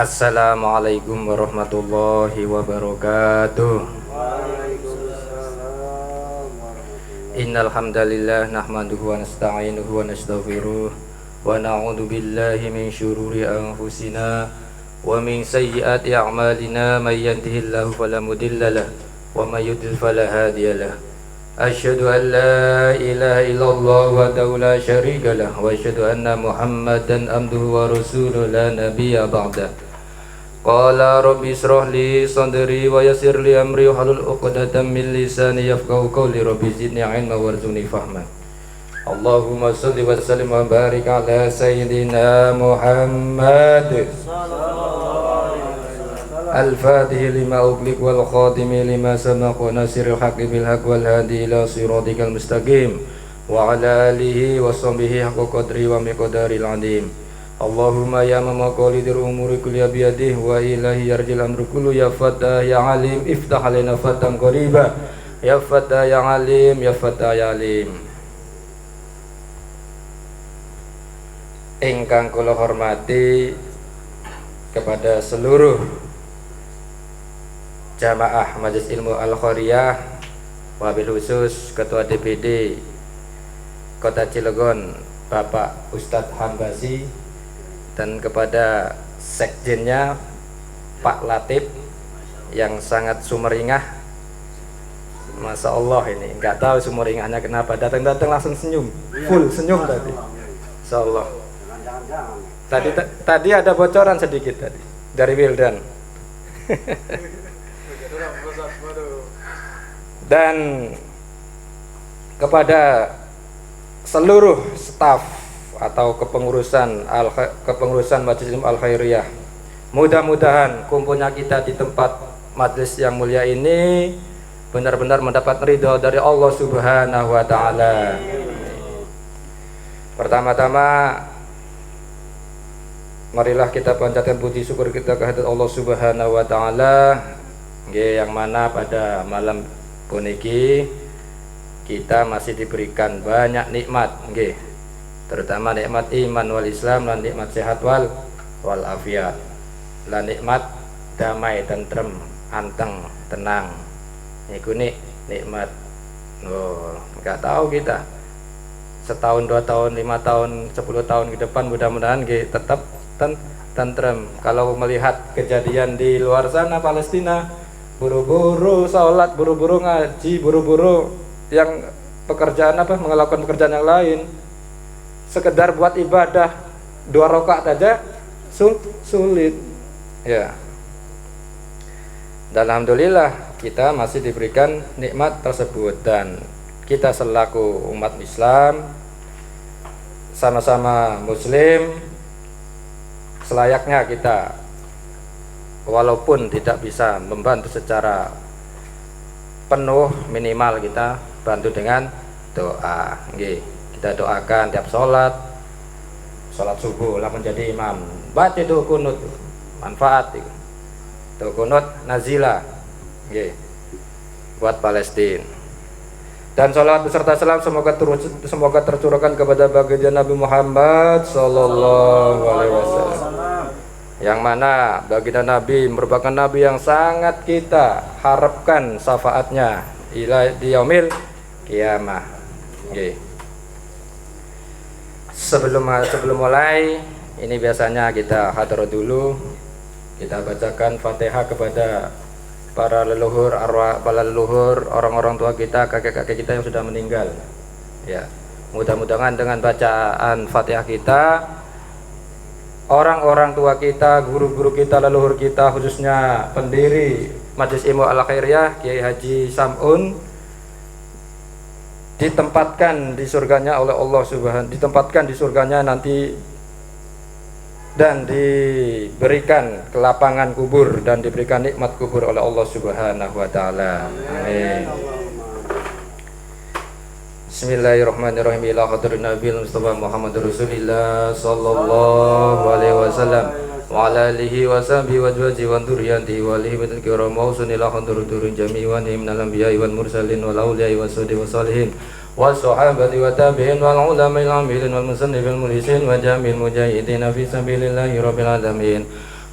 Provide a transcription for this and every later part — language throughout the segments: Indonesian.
Assalamualaikum warahmatullahi wabarakatuh. Innal hamdalillah nahmaduhu wa nasta'inuhu wa nastaghfiruh wa na'udzu billahi min syururi anfusina wa min sayyiati a'malina may yahdihillahu fala mudilla lahu wa may yudlil fala hadiya lahu. Asyhadu an la ilaha illallah wahdahu la syarika lah wa asyhadu anna Muhammadan abduhu wa rasuluhu la nabiyya ba'da. Qala rabbi israh li sadri wa yassir li amri wahlul 'uqdatam min lisani yafqahu qawli rabbi zidni 'ilman warzuqni fahma. Allahumma shalli wa sallim wa barik ala sayyidina Muhammad Al-Fatih lima ughliq wal khatimi lima sabaq wa nasiril haqqi bil haqq wal hadi ila siratikal mustaqim wa ala alihi wa sahbihi haqqa qadri wa miqdaril azim. Allahumma ya mamaqalidir umuri kulli biyadihi wa ilahi yarjil amru kullu ya fatah ya alim iftah alaina fatam qariba ya fatah ya alim ya fatah ya alim. Ingkang kula hormati kepada seluruh Jamaah Majelis Ilmu Al-Khairiyah, wabil khusus Ketua DPD Kota Cilegon Bapak Ustadz Hambasi, dan kepada sekjennya Pak Latif yang sangat sumeringah. Masya Allah, ini nggak tahu sumeringahnya kenapa, datang-datang langsung senyum, full senyum tadi. Masya Allah. Tadi ada bocoran sedikit tadi dari Wildan. Dan kepada seluruh staf atau kepengurusan Majelis Ilmu Al-Khairiyah, mudah-mudahan kumpulnya kita di tempat majelis yang mulia ini benar-benar mendapat ridho dari Allah Subhanahu wa taala. Pertama-tama marilah kita panjatkan puji syukur kita kehadirat Allah Subhanahu wa taala, yang mana pada malam puniki kita masih diberikan banyak nikmat, terutama nikmat iman wal Islam, dan nikmat sehat wal afiat, dan nikmat damai, tentrem, anteng, tenang. Iku nikmat. Nggak tahu kita setahun, 2 tahun, 5 tahun, 10 tahun ke depan mudah-mudahan tetap tentrem. Kalau melihat kejadian di luar sana Palestina, buru-buru sholat, buru-buru ngaji, buru-buru yang melakukan pekerjaan yang lain, sekedar buat ibadah 2 rakaat aja sulit ya. Dan alhamdulillah kita masih diberikan nikmat tersebut, dan kita selaku umat Islam, sama-sama muslim, selayaknya kita walaupun tidak bisa membantu secara penuh, minimal kita bantu dengan doa. Kita doakan tiap sholat subuh lah menjadi imam, baca doa kunut, manfaat doa kunut nazila buat Palestina. Dan sholawat beserta salam semoga tercurahkan kepada baginda Nabi Muhammad Sallallahu Alaihi Wasallam, yang mana baginda Nabi merupakan Nabi yang sangat kita harapkan syafaatnya di yaumil kiamah. Sebelum mulai ini biasanya kita hadar dulu, kita bacakan Fatihah kepada para leluhur orang-orang tua kita, kakek-kakek kita yang sudah meninggal ya. Mudah-mudahan dengan bacaan Fatihah kita, orang-orang tua kita, guru-guru kita, leluhur kita, khususnya pendiri Majelis Ilmu Al-Khairiyah Kiai Haji Sam'un, ditempatkan di surganya oleh Allah Subhanahu, ditempatkan di surganya nanti, dan diberikan kelapangan kubur dan diberikan nikmat kubur oleh Allah Subhanahu wa taala. Amin. Bismillahirrahmanirrahim. Ila hadratin Nabi Mustafa Muhammad Rasulillah sallallahu alaihi wasallam wa ala alihi wa sahbihi wa azwajihi wa dzurriyyatihi wa alihi wa kiram wa sunila hadraturun jami'an minal anbiya'i wal mursalin wal awliya'i was salihin والصحابة والتابعين والعلماء العاملين والمصنفين المخلصين وجميع المجاهدين في سبيل الله رب العالمين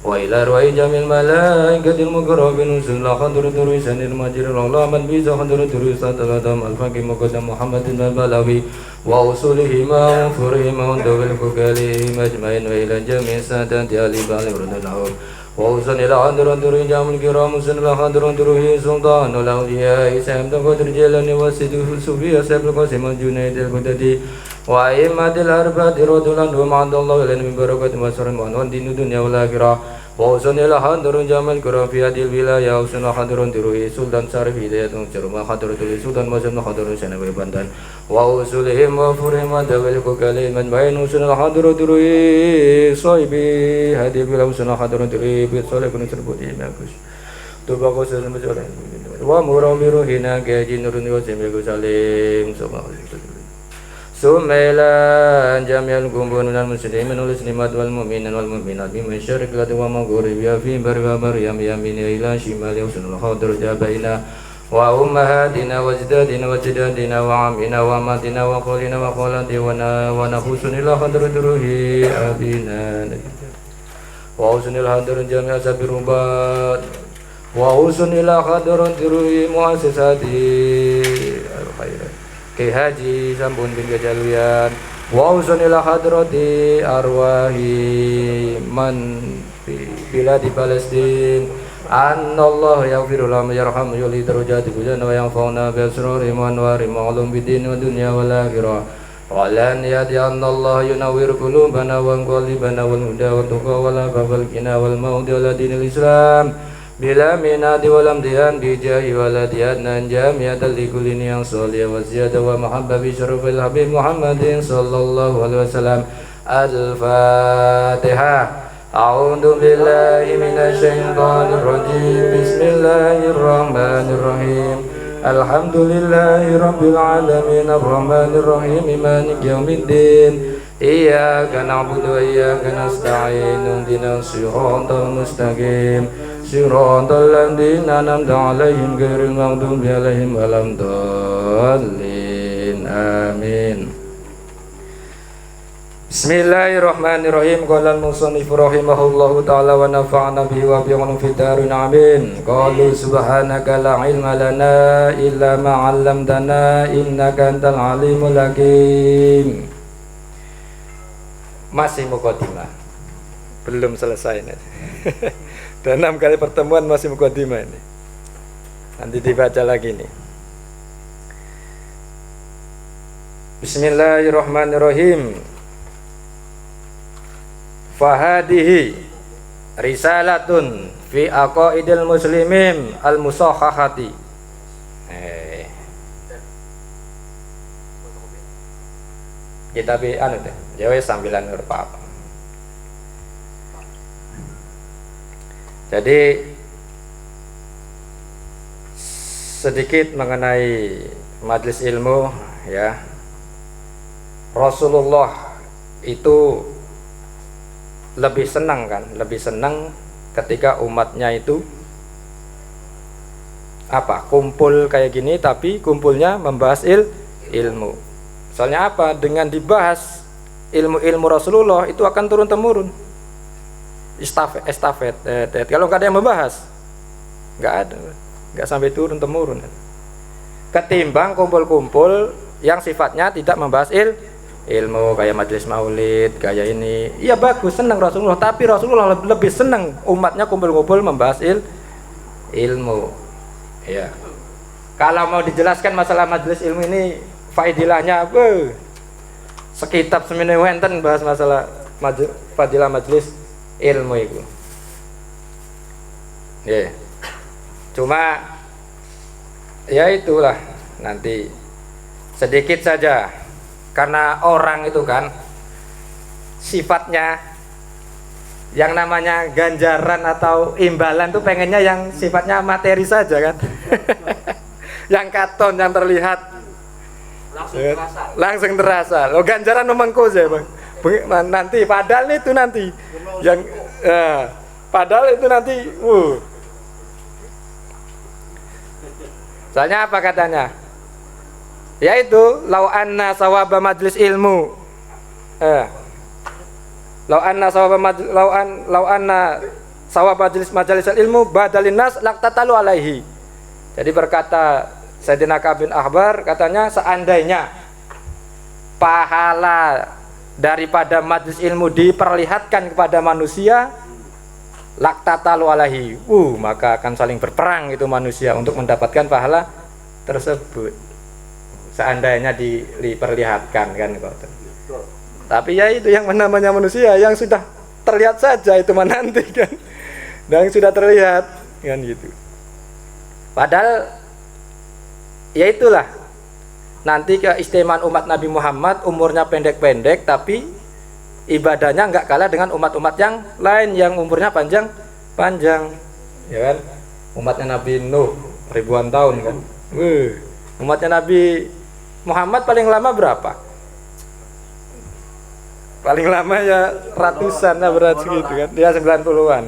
وإلى أرواح جميع الملائكة المقربين وسل خضر دروسا المجر الله من بيز خضر دروسا تلاتم الفقي مقدم محمد البلوي وأصولهما وفرهما وندوي الفقالهم أجمعين وإلى جميع السادات آل بالي ورضناهم وأوصل إلى حضر الرجال الكرام وصل إلى حضر دروه سلطان الأولياء سيد القدر جيلاني وسيد الصوفية سيد القاسم الجنيد البغدادي وأئمة الأربعة رضي الله عنهم عند الله لنا من بركة وسر وعنوان دين الدنيا والآخرة وأوصل إلى حضر جمال الكرام في هذه الولاية وأوصل حضر دروه سلطان شريف هداية وجرم حضر دروه سلطان مسلم حضر سنوي بندان وأوصلهم وفرهم ودوي الكوكالين من بين وأوصل حضر دروه صاحبي هذه الولاية وأوصل حضر دروه بصالح كن سربودي ماكوس تبقى سلام جلال ومراميرو هنا كجين نورن وسمي كسالم Sumailan jami'al kumpul minal muslimin wal muslimat wal mu'minin wal mu'minat bima syariklat wa maghribi fi bari wa maryam yamina ila shimali usul khadir jabaina wa ummahatina wa ajdadina wa jaddadina wa amina wa matina wa qulina wa qalatina wa nahusun ila hadruhi abina wa usunil hadir jami'a sabirubat wa usunil hadruhi muassasati al-khairat Haji Sampun bin Kejaluyan wa usunila hadrati arwahi man biladi Palestin annallahu yaghfiru lahum yarhamu yuli darajati bujana wa yanfa'una bi asrari wa anwari ma'lum bidin wa dunya wal akhirah wa lan yati annallahu yunawwir qulubana wa qalbana wal huda wa tuqa wal afal kina wal maudi wal dinil islam bila minati walam dian bijahi waladiat nan jamiatal likulini yang solih wa ziyada wa mahabba bi syarufil habib Muhammadin sallallahu alaihi wasallam al-fatihah a'udhu billahi minasyaitanir rajim bismillahirrahmanirrahim alhamdulillahi rabbil alamin arrahmanir rahim maliki yaumiddin iyyaka na'budu wa iyyaka nasta'in ihdinas siratal mustaqim siratal ladzina an'amta 'alaihim ghairil maghdubi 'alaihim waladdallin amin. Bismillahirrahmanirrahim. Qala al-musannif rahimahullahu ta'ala wa nafa'ana bihi wa bi'ilmihi fid darin amin. Qalu subhanaka la ilma lana illa ma 'allamtana innaka antal alimul hakim. Masih mukadimah, belum selesai nih. Dan 6 kali pertemuan masih mukadimah ini. Nanti dibaca lagi nih. Bismillahirrahmanirrahim. Fahadihi risalatun fi aqaidil muslimin al-musahhahati. Kita bi anu teh, jawa sambilan apa. Jadi sedikit mengenai majelis ilmu ya. Rasulullah itu lebih senang kan, lebih senang ketika umatnya itu apa? Kumpul kayak gini tapi kumpulnya membahas ilmu. Soalnya apa? Dengan dibahas ilmu-ilmu Rasulullah itu akan turun temurun. Estafet. Kalau nggak ada yang membahas, nggak ada, nggak sampai turun temurun. Ketimbang kumpul-kumpul yang sifatnya tidak membahas ilmu kayak majelis maulid, kayak ini, iya bagus, senang Rasulullah. Tapi Rasulullah lebih senang umatnya kumpul-kumpul membahas ilmu. Ya. Kalau mau dijelaskan masalah majelis ilmu ini, faedilahnya apa? Sekitab semene wenten bahas masalah fadilah majelis ilmu itu. Ya. Cuma ya itulah nanti sedikit saja karena orang itu kan sifatnya yang namanya ganjaran atau imbalan tuh pengennya yang sifatnya materi saja kan. Yang katon, yang terlihat langsung terasa. Lo ganjaran nomongko saya bang. Nanti padahal itu nanti yang padahal itu nanti soalnya apa katanya, yaitu lau anna sawaba majlis ilmu lau anna sawab majalis ilmu badalin nas laqtatalu alaihi. Jadi berkata Sayyidina Ka'ab bin Ahbar, katanya seandainya pahala daripada majelis ilmu diperlihatkan kepada manusia, laqtatalu alaihi, maka akan saling berperang itu manusia untuk mendapatkan pahala tersebut. Seandainya diperlihatkan kan kok. Tapi ya itu yang namanya manusia yang sudah terlihat saja itu nanti kan. Dan yang sudah terlihat kan gitu. Padahal ya itulah nanti keistimewaan umat Nabi Muhammad, umurnya pendek-pendek tapi ibadahnya enggak kalah dengan umat-umat yang lain yang umurnya panjang ya kan. Umatnya Nabi Nuh ribuan tahun kan. Umatnya Nabi Muhammad paling lama berapa? Paling lama ya ratusan lah berat segitu kan. Dia 90-an.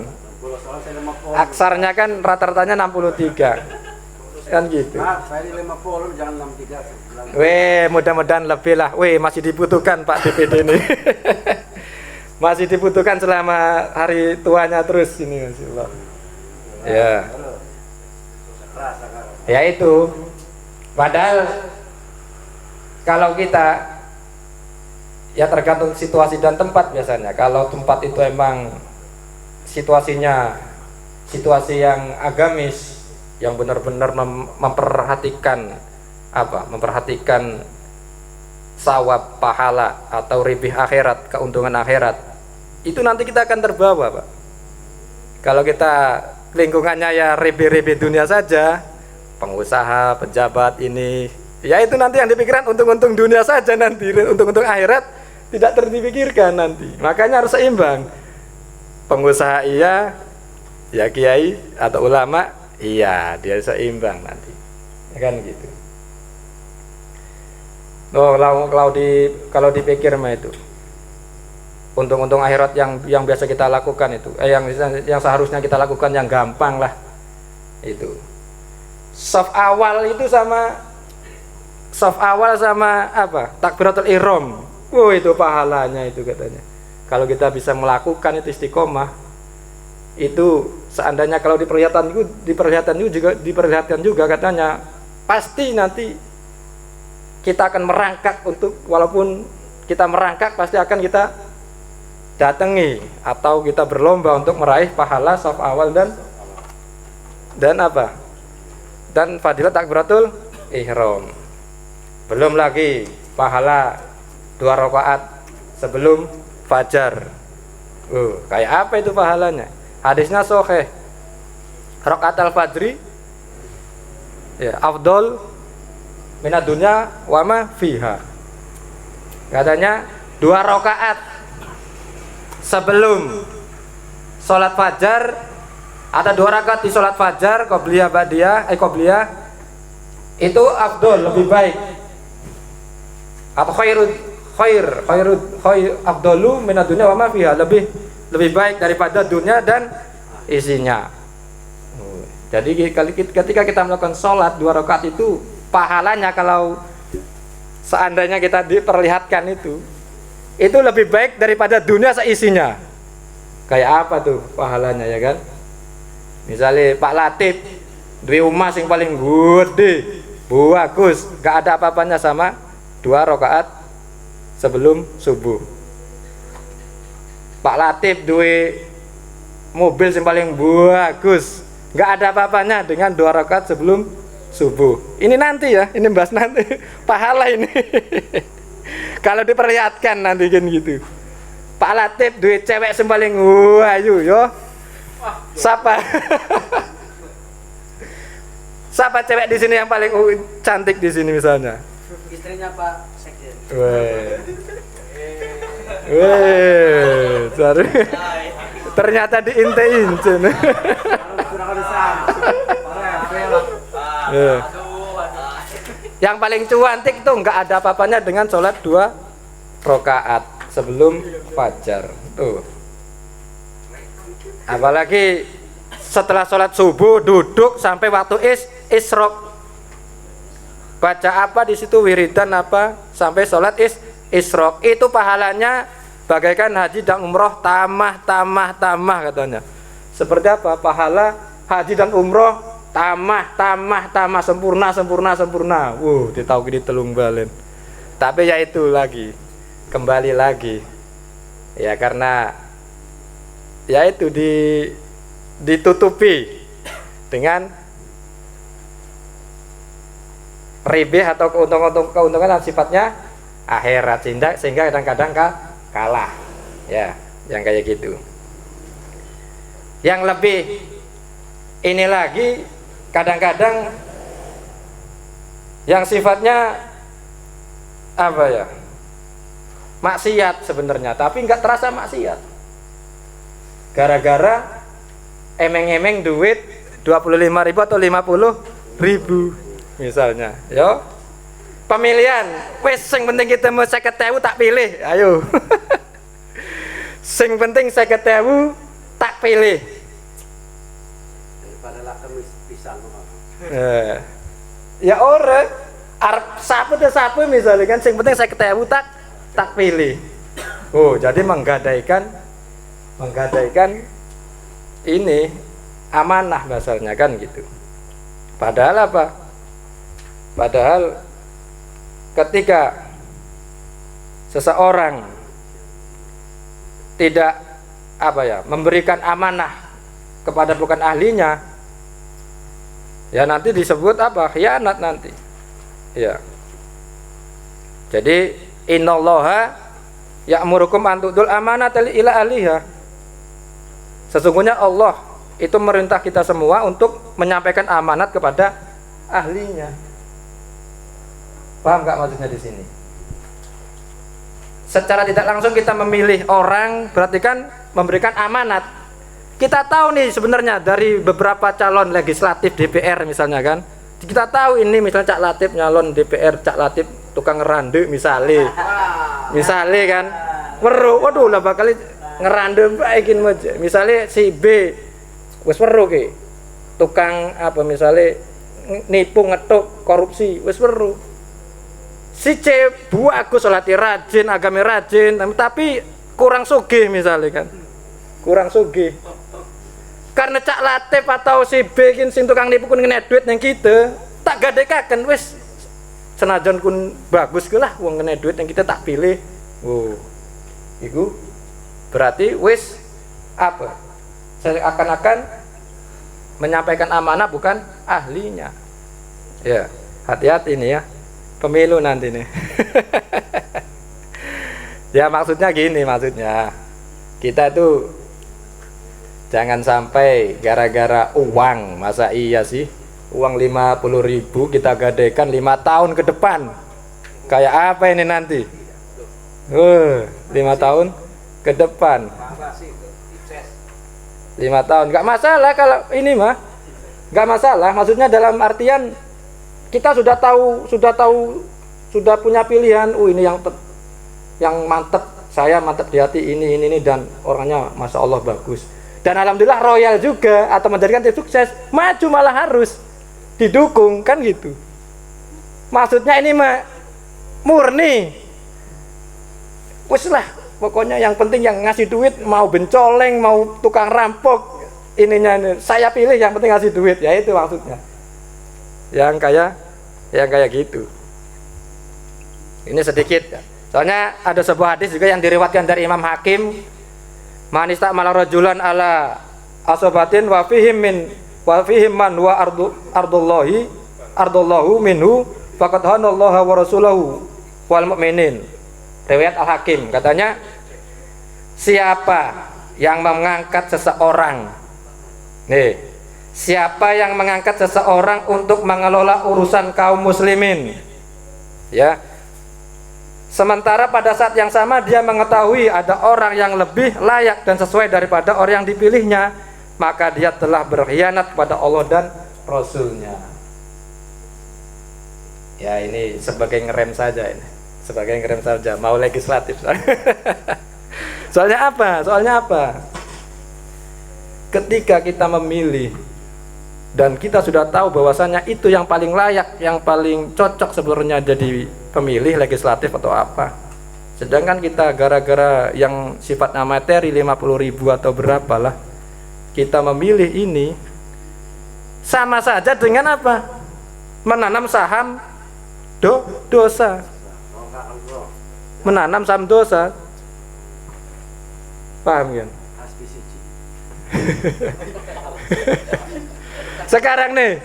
Aksarnya kan rata-ratanya 63. Kan gitu. Saya 50 jangan 63. Mudah-mudahan lebih lah. Masih dibutuhkan Pak DPD ini. Masih dibutuhkan selama hari tuanya terus ini Mas Allah. Ya. Ya itu. Padahal kalau kita ya tergantung situasi dan tempat biasanya. Kalau tempat itu emang situasinya situasi yang agamis, yang benar-benar memperhatikan memperhatikan sawab, pahala atau ribih akhirat, keuntungan akhirat, itu nanti kita akan terbawa, Pak. Kalau kita lingkungannya ya ribih-ribih dunia saja, pengusaha, pejabat ini, ya itu nanti yang dipikirkan untung-untung dunia saja, nanti untung-untung akhirat tidak terdipikirkan nanti. Makanya harus seimbang. Pengusaha iya, ya kiai atau ulama iya, dia seimbang nanti. Ya kan gitu. Kalau dipikir mah itu untung-untung akhirat yang biasa kita lakukan itu, yang seharusnya kita lakukan yang gampang lah itu. Saf awal sama apa? Takbiratul ihram. Itu pahalanya itu katanya. Kalau kita bisa melakukan itu istiqomah, itu seandainya kalau diperlihatkan juga katanya, pasti nanti kita akan merangkak walaupun kita merangkak pasti akan kita datangi atau kita berlomba untuk meraih pahala shaf awal dan fadilah takbiratul ihram. Belum lagi pahala 2 rakaat sebelum fajar. Kayak apa itu pahalanya? Hadisnya sahih. Rakaat al-fajri ya afdol minad dunya wa ma fiha. Katanya 2 rakaat sebelum sholat fajar atau 2 rakaat di sholat fajar qobliyah ba'diyah qobliyah itu afdol, lebih baik, atau khair afdalu minad dunya wa ma fiha, lebih baik daripada dunia dan isinya. Jadi ketika kita melakukan sholat 2 rakaat itu pahalanya, kalau seandainya kita diperlihatkan itu lebih baik daripada dunia seisinya. Kayak apa tuh pahalanya ya kan? Misalnya Pak Latif duwe omah sing paling gede, bagus, gak ada apa-apanya sama 2 rakaat sebelum subuh. Pak Latif duwe mobil yang paling bagus, nggak ada apa-apanya dengan 2 rakaat sebelum subuh. Ini nanti ya, ini bahas nanti pahala ini. Kalau diperlihatkan nanti kan gitu. Pak Latif duwe cewek yang paling ayu yo. Siapa? Siapa cewek di sini yang paling cantik di sini misalnya? Istrinya Pak Sekjen. Ternyata diintein. Yang paling cantik tuh nggak ada apa-apanya dengan sholat 2 rakaat sebelum fajar tuh. Apalagi setelah sholat subuh duduk sampai waktu isyraq, baca apa di situ, wiridan apa sampai sholat isyraq, itu pahalanya bagaikan haji dan umroh tamah katanya. Seperti apa? Pahala haji dan umroh tamah sempurna. Ditahu gini telung balen. Tapi ya itu lagi, kembali lagi. Ya karena ya itu ditutupi dengan ribih atau keuntungan yang sifatnya akhirat, sehingga kadang-kadang kalah. Ya, yang kayak gitu. Yang lebih ini lagi kadang-kadang yang sifatnya apa ya? Maksiat sebenarnya, tapi nggak terasa maksiat. Gara-gara emeng-emeng duit 25.000 atau 50.000 misalnya. Yo. Pemilihan, wes sing penting kita mau 50.000 tak pilih. Ayo. Sing penting 50.000 tak pilih. Daripada lah kami pisang. Ya ora, arep sapu misalnya kan sing penting 50.000 tak pilih. Oh, jadi menggadaikan ini amanah bahasanya kan gitu. Padahal apa? Padahal ketika seseorang tidak memberikan amanah kepada bukan ahlinya, ya nanti disebut apa? Khianat nanti. Ya. Jadi innallaha ya'murukum an tu'dul amanata ila ahliha. Sesungguhnya Allah itu merintah kita semua untuk menyampaikan amanat kepada ahlinya. Paham nggak maksudnya di sini? Secara tidak langsung kita memilih orang, berarti kan memberikan amanat. Kita tahu nih sebenarnya dari beberapa calon legislatif DPR misalnya kan, kita tahu ini misalnya Cak Latif nyalon DPR, Cak Latif tukang ngerande misalnya kan, waduh lah bakal ngerande baikin aja. Misalnya si B, wes weruh ki, tukang apa misalnya nipu ngetuk korupsi, wes weruh. Si C bagus salati rajin, agame rajin, tapi kurang sugih misalnya kan, kurang sugih. Karena Cak Latif atau si B sing tukang nipu kun ngene duit yang kita tak gadekaken wis senajan kun bagus ku lah wong ngene duit yang kita tak pilih. Iku berarti wis apa? Seakan-akan menyampaikan amanah bukan ahlinya. Ya, hati-hati nih ya. Pemilu nanti nih. Ya maksudnya gini, maksudnya kita tuh jangan sampai gara-gara uang, masa iya sih uang 50.000 kita gadaikan 5 tahun ke depan. Kayak apa ini nanti? 5 tahun ke depan. 5 tahun nggak masalah kalau ini mah, nggak masalah. Maksudnya dalam artian kita sudah punya pilihan. Ini yang mantep, saya mantep di hati ini dan orangnya masya Allah bagus. Dan alhamdulillah royal juga atau menjadikan tim sukses, maju malah harus didukung kan gitu. Maksudnya ini mah murni. Wes lah, pokoknya yang penting yang ngasih duit mau bencoleng, mau tukang rampok, ininya ini saya pilih yang penting ngasih duit, ya itu maksudnya. Yang kayak gitu. Ini sedikit. Soalnya ada sebuah hadis juga yang diriwayatkan dari Imam Hakim, man istamala rajulan ala asobatin wa fihim man wa ardullahu minhu faqad hanallaha wa rasulahu wal mu'minin. Riwayat Al-Hakim katanya, siapa yang mengangkat seseorang siapa yang mengangkat seseorang untuk mengelola urusan kaum muslimin, ya, sementara pada saat yang sama dia mengetahui ada orang yang lebih layak dan sesuai daripada orang yang dipilihnya, maka dia telah berkhianat kepada Allah dan Rasulnya. Ya ini sebagai ngerem saja ini, sebagai ngerem saja, mau legislatif. Soalnya apa? Ketika kita memilih dan kita sudah tahu bahwasanya itu yang paling layak, yang paling cocok sebenarnya jadi pemilih legislatif atau apa. Sedangkan kita gara-gara yang sifatnya materi 50.000 atau berapalah, kita memilih ini sama saja dengan apa? Menanam saham dosa. Menanam saham dosa. Paham kan? Sekarang nih,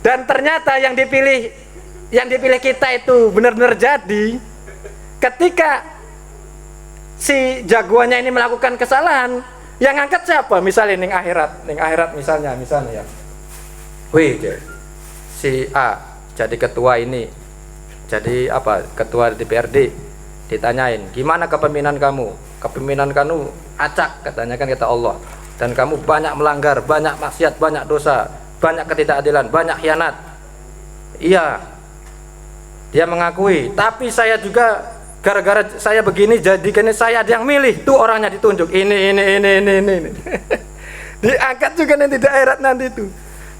dan ternyata yang dipilih kita itu benar-benar jadi ketika si jagoannya ini melakukan kesalahan, yang angkat siapa? Misalnya ning akhirat misalnya ya. Wih, si A jadi ketua ini, jadi apa? Ketua DPRD. Ditanyain, gimana kepemimpinan kamu? Kepemimpinan kamu acak, katanya kan kata Allah. Dan kamu banyak melanggar, banyak maksiat, banyak dosa, banyak ketidakadilan, banyak khianat. Iya, dia mengakui. Tapi saya juga gara-gara saya begini, jadikan saya ada yang milih. Tuh orangnya ditunjuk. Ini. Diangkat juga nanti di akhirat nanti itu.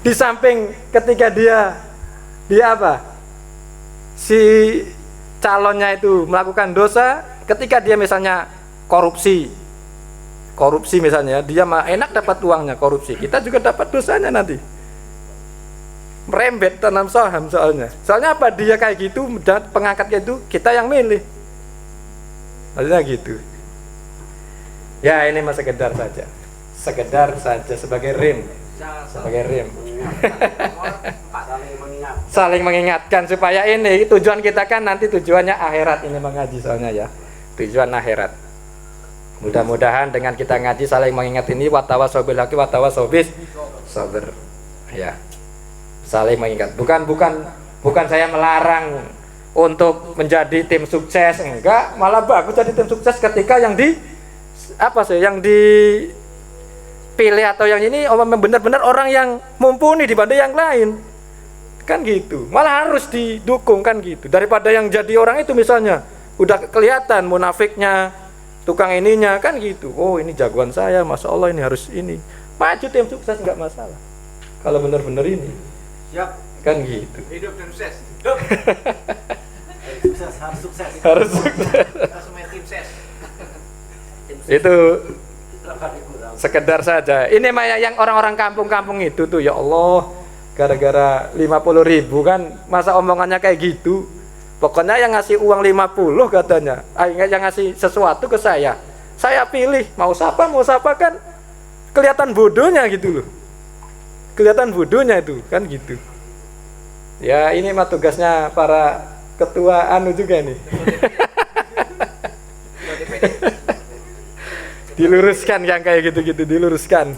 Di samping ketika dia apa? Si calonnya itu melakukan dosa, ketika dia misalnya korupsi misalnya, dia mah enak dapat uangnya korupsi, kita juga dapat dosanya nanti, merembet tanam saham soalnya apa, dia kayak gitu dan pengangkatnya itu kita yang milih, maksudnya gitu ya. Ini mah sekedar saja sebagai rem saling mengingatkan supaya ini tujuan kita kan nanti tujuannya akhirat ini mengaji soalnya ya, tujuan akhirat. Mudah-mudahan dengan kita ngaji saling mengingat ini, watawasau bil haqqi watawasau bis sabr ya, saling mengingat. Bukan saya melarang untuk menjadi tim sukses, enggak, malah bagus jadi tim sukses ketika yang dipilih atau yang ini benar-benar orang yang mumpuni dibanding yang lain. Kan gitu, malah harus didukung kan gitu, daripada yang jadi orang itu misalnya udah kelihatan munafiknya, tukang ininya kan gitu. Oh ini jagoan saya, masya Allah ini harus ini, maju tim sukses nggak masalah kalau benar-benar ini. Siap kan gitu. Hidup tim sukses. Harus sukses. Itu sekedar saja. Ini mah yang orang-orang kampung-kampung itu tuh, ya Allah, gara-gara 50.000 kan, masa omongannya kayak gitu. Pokoknya yang ngasih uang 50 katanya, yang ngasih sesuatu ke saya pilih, mau siapa kan kelihatan bodohnya gitu loh, kelihatan bodohnya itu kan gitu ya. Ini mah tugasnya para ketua anu juga nih. Diluruskan yang kayak gitu-gitu, diluruskan.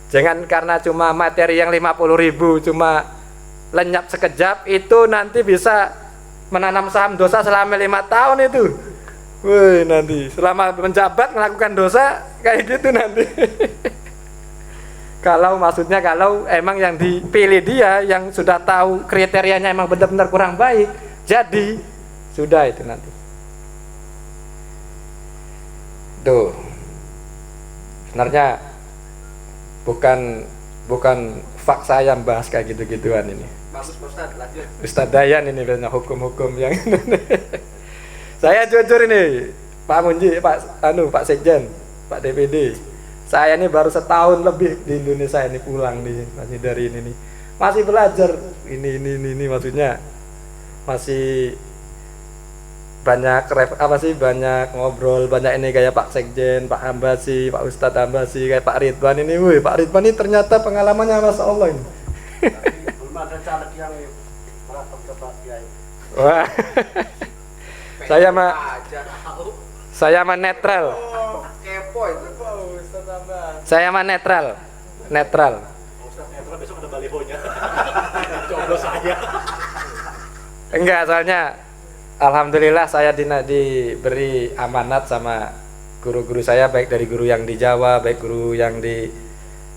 Jangan karena cuma materi yang 50.000 cuma lenyap sekejap, itu nanti bisa menanam saham dosa selama 5 tahun itu. Woi, nanti selama menjabat melakukan dosa kayak gitu nanti. Kalau emang yang dipilih dia yang sudah tahu kriterianya emang benar-benar kurang baik, jadi sudah itu nanti. Tuh. Sebenarnya bukan fak saya bahas kayak gitu-gituan ini. Bagus Ustaz, lanjut. Ustaz Dayan ini banyak hukum-hukum yang saya jujur ini, Pak Munji, Pak Sekjen, Pak DPD. Saya ini baru setahun lebih di Indonesia ini, pulang nih, masih dari ini nih. Masih belajar ini maksudnya. Masih banyak banyak ngobrol, banyak ini kayak Pak Sekjen, Pak Hambasi, Pak Ustadz Hambasi, kayak Pak Ridwan ini. Wih, Pak Ridwan ini ternyata pengalamannya Masya Allah ini. Belum ada caleg yang merapat ke Pak Kiai. Wah. Saya mah netral. Kepo itu Pak Ustadz Hambasi. Saya mah netral. Ustadz netral besok ada balihonya. Coba saya. Enggak, soalnya alhamdulillah saya diberi amanat sama guru-guru saya, baik dari guru yang di Jawa, baik guru yang di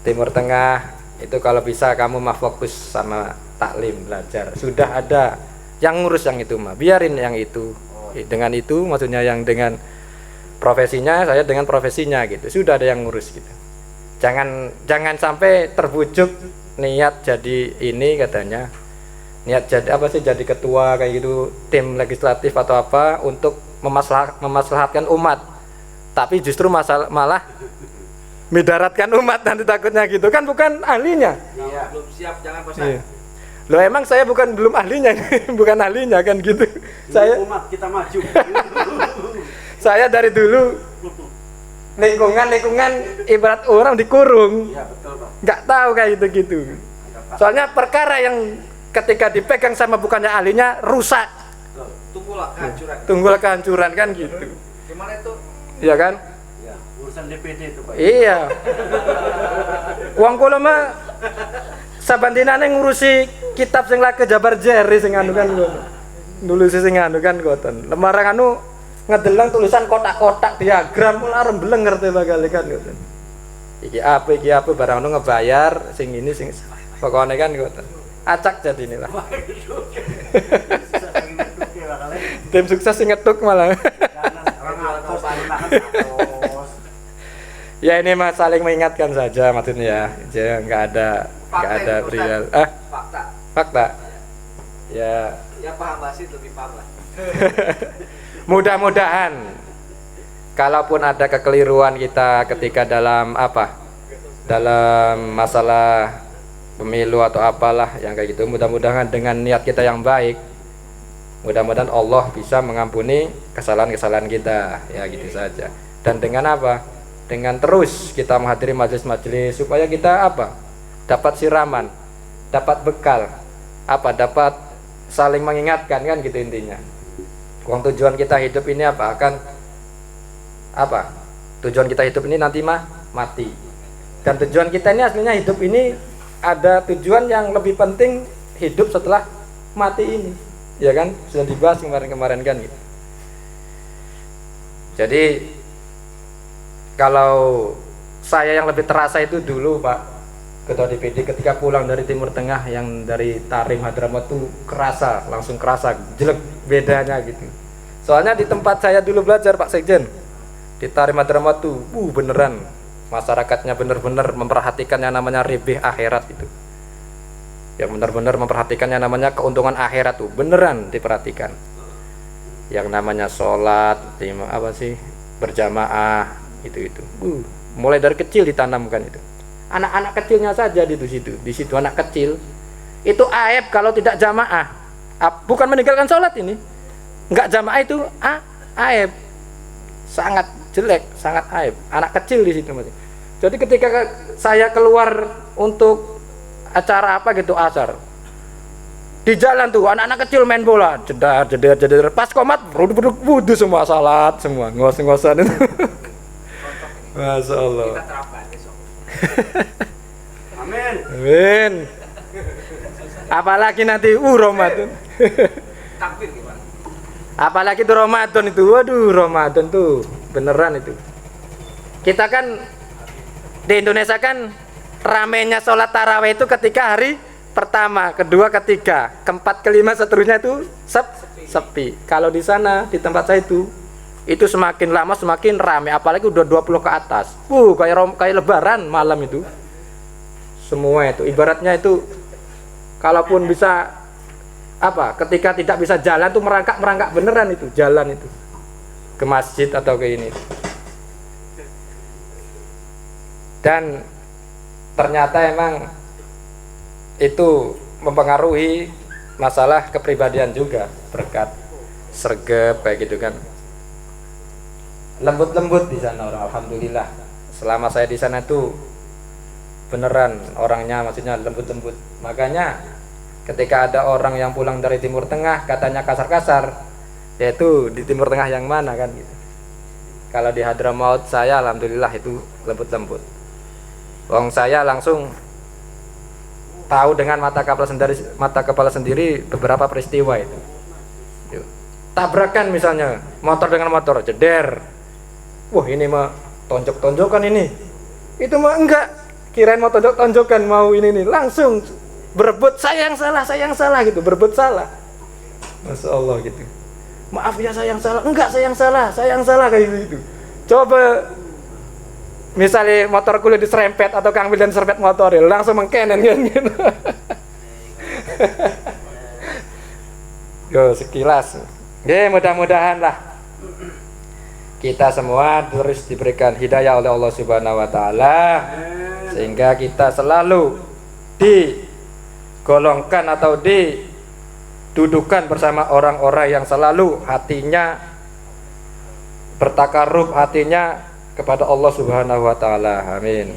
Timur Tengah. Itu kalau bisa kamu mah fokus sama taklim, belajar. Sudah ada yang ngurus yang itu mah, biarin yang itu. Dengan itu maksudnya yang dengan profesinya, saya dengan profesinya gitu. Sudah ada yang ngurus gitu. Jangan sampai terbujuk niat jadi ini katanya. Niat jadi ketua kayak gitu, tim legislatif atau apa untuk memaslahatkan umat, tapi justru malah midaratkan umat nanti takutnya gitu kan, bukan ahlinya. Iya. Belum siap, jangan Pak Iya. Loh emang saya bukan belum ahlinya, bukan ahlinya kan gitu. Saya umat kita maju. saya dari dulu lingkungan ibarat orang dikurung, Iya betul Pak. nggak tahu kayak gitu. Soalnya perkara yang ketika dipegang sama bukannya ahlinya rusak, Tunggulah kehancuran. tunggulah kehancuran kan gitu. Gimana itu? Iya kan? Iya, urusan DPD itu Pak. Iya. Wong kula mah sabandinane ngurusi kitab sing lake Jabar Jeri sing anu kan ngono. Nulis sing anu kan ngoten. Lembarang anu ngedeleng tulisan kotak-kotak diagram ora rembeleng ngerti bakal kan ngoten. Iki apa barang anu ngebayar sing ini sing pokoknya kan ngoten. Acak jadi inilah. Tim sukses sing ngetuk malah. Ya ini mah saling mengingatkan saja maksudnya ya, nggak ada real fakta. Ya paham Basit lebih paham lah. mudah-mudahan kalaupun ada kekeliruan kita ketika dalam masalah pemilu atau apalah yang kayak gitu, mudah-mudahan dengan niat kita yang baik, mudah-mudahan Allah bisa mengampuni kesalahan-kesalahan kita, ya gitu saja. Dan dengan dengan terus kita menghadiri majelis-majelis supaya kita dapat siraman, dapat bekal, dapat saling mengingatkan kan gitu intinya. Uang tujuan kita hidup ini tujuan kita hidup ini nanti mati. Dan tujuan kita ini aslinya hidup ini ada tujuan yang lebih penting, hidup setelah mati ini, ya kan? Sudah dibahas kemarin kan gitu. Jadi kalau saya yang lebih terasa itu dulu Pak Ketua DPD ketika pulang dari Timur Tengah yang dari Tarim Hadramaut tuh langsung kerasa jelek bedanya gitu. Soalnya di tempat saya dulu belajar Pak Sekjen di Tarim Hadramaut tuh beneran masyarakatnya bener-bener memperhatikan yang namanya ribih akhirat itu. Yang benar-benar memperhatikan yang namanya keuntungan akhirat tuh beneran diperhatikan. Yang namanya sholat, berjamaah itu mulai dari kecil ditanamkan itu. Anak-anak kecilnya saja di situ anak kecil itu aib kalau tidak jamaah. Bukan meninggalkan sholat ini, nggak jamaah itu aib, sangat jelek, sangat aib. Anak kecil di situ masih. Jadi ketika saya keluar untuk acara asar di jalan tuh anak-anak kecil main bola, jedar, pas komat wudu semua, salat semua, ngos-ngosan itu. Masya Allah. Kita terapkan besok. Amin. Apalagi nanti Ramadan. Takbir gimana? Apalagi itu Ramadan itu. Waduh, Ramadan tuh beneran itu. Kita kan di Indonesia kan ramenya sholat tarawih itu ketika hari pertama, kedua, ketiga, keempat, kelima, seterusnya itu sepi. Kalau di sana di tempat saya itu semakin lama semakin ramai, apalagi udah 20 ke atas. Kayak lebaran malam itu. Semua itu ibaratnya itu kalaupun bisa ketika tidak bisa jalan tuh merangkak beneran itu jalan itu ke masjid atau ke ini. Dan ternyata emang itu mempengaruhi masalah kepribadian juga, berkat sregep kayak gitu kan. Lembut-lembut di sana orang, alhamdulillah. Selama saya di sana tuh beneran orangnya maksudnya lembut-lembut. Makanya ketika ada orang yang pulang dari Timur Tengah katanya kasar-kasar, yaitu di Timur Tengah yang mana kan gitu. Kalau di Hadramaut saya alhamdulillah itu lembut-lembut. Wong saya langsung tahu dengan mata kepala sendiri beberapa peristiwa itu. Tabrakan misalnya, motor dengan motor, jeder. Wah ini mah tonjok-tonjokan ini. Itu mah enggak, kirain mau tonjok-tonjokan, mau ini langsung berebut, saya yang salah gitu, berebut salah. Masya Allah gitu. Maaf ya saya yang salah, enggak saya yang salah kayak gitu. Coba misalnya motor kulit diserempet atau Kang Wildan serempet motor ya, langsung mengkenen kan gitu. Yo sekilas. Ya mudah-mudahan lah kita semua terus diberikan hidayah oleh Allah Subhanahu wa taala sehingga kita selalu digolongkan atau didudukan bersama orang-orang yang selalu hatinya bertakarrub, hatinya kepada Allah Subhanahu wa taala. Amin.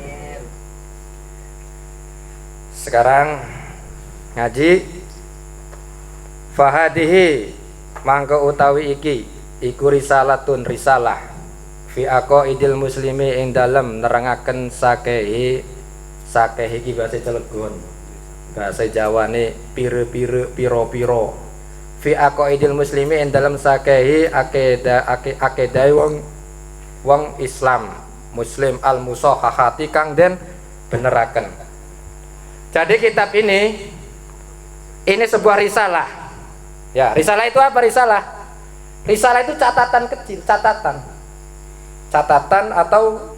Sekarang ngaji fahadihi mangko utawi iki iku risalatun risalah fi aqaidil muslimi ing dalem nerangaken sakehi iki bahasa Cilegon, bahasa Jawane piro-piro fi aqaidil muslimi ing dalem sakehi akidah wong Islam muslim al musahhahati kang den beneraken. Jadi kitab ini sebuah risalah. Ya, risalah itu apa risalah? Risalah itu catatan kecil, catatan atau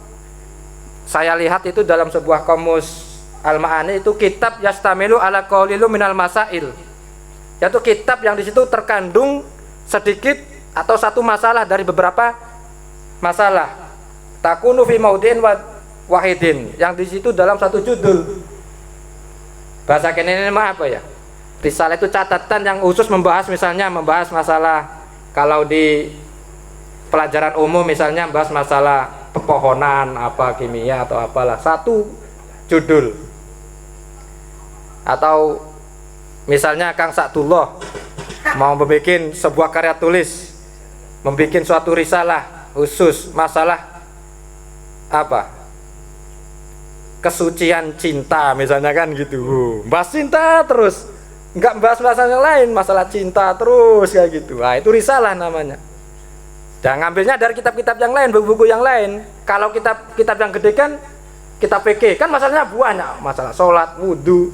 saya lihat itu dalam sebuah kamus Al-Ma'ani itu kitab yastamilu ala qaulilu minal masail. Yaitu kitab yang di situ terkandung sedikit atau satu masalah dari beberapa masalah. Takunu fi maudin wahidin, yang di situ dalam satu judul. Bahasa kene ini apa ya? Risalah itu catatan yang khusus membahas, misalnya membahas masalah, kalau di pelajaran umum misalnya bahas masalah pepohonan apa kimia atau apalah, satu judul. Atau misalnya Kang Sa'dullah mau membuat sebuah karya tulis, membuat suatu risalah khusus masalah apa? Kesucian cinta misalnya kan gitu. Bahas cinta terus, nggak bahas masalah yang lain, masalah cinta terus kayak gitu. Nah, itu risalah namanya. Dan ngambilnya dari kitab-kitab yang lain, buku-buku yang lain. Kalau kitab yang gede kan kitab fikih, kan masalahnya banyak, masalah sholat, wudhu,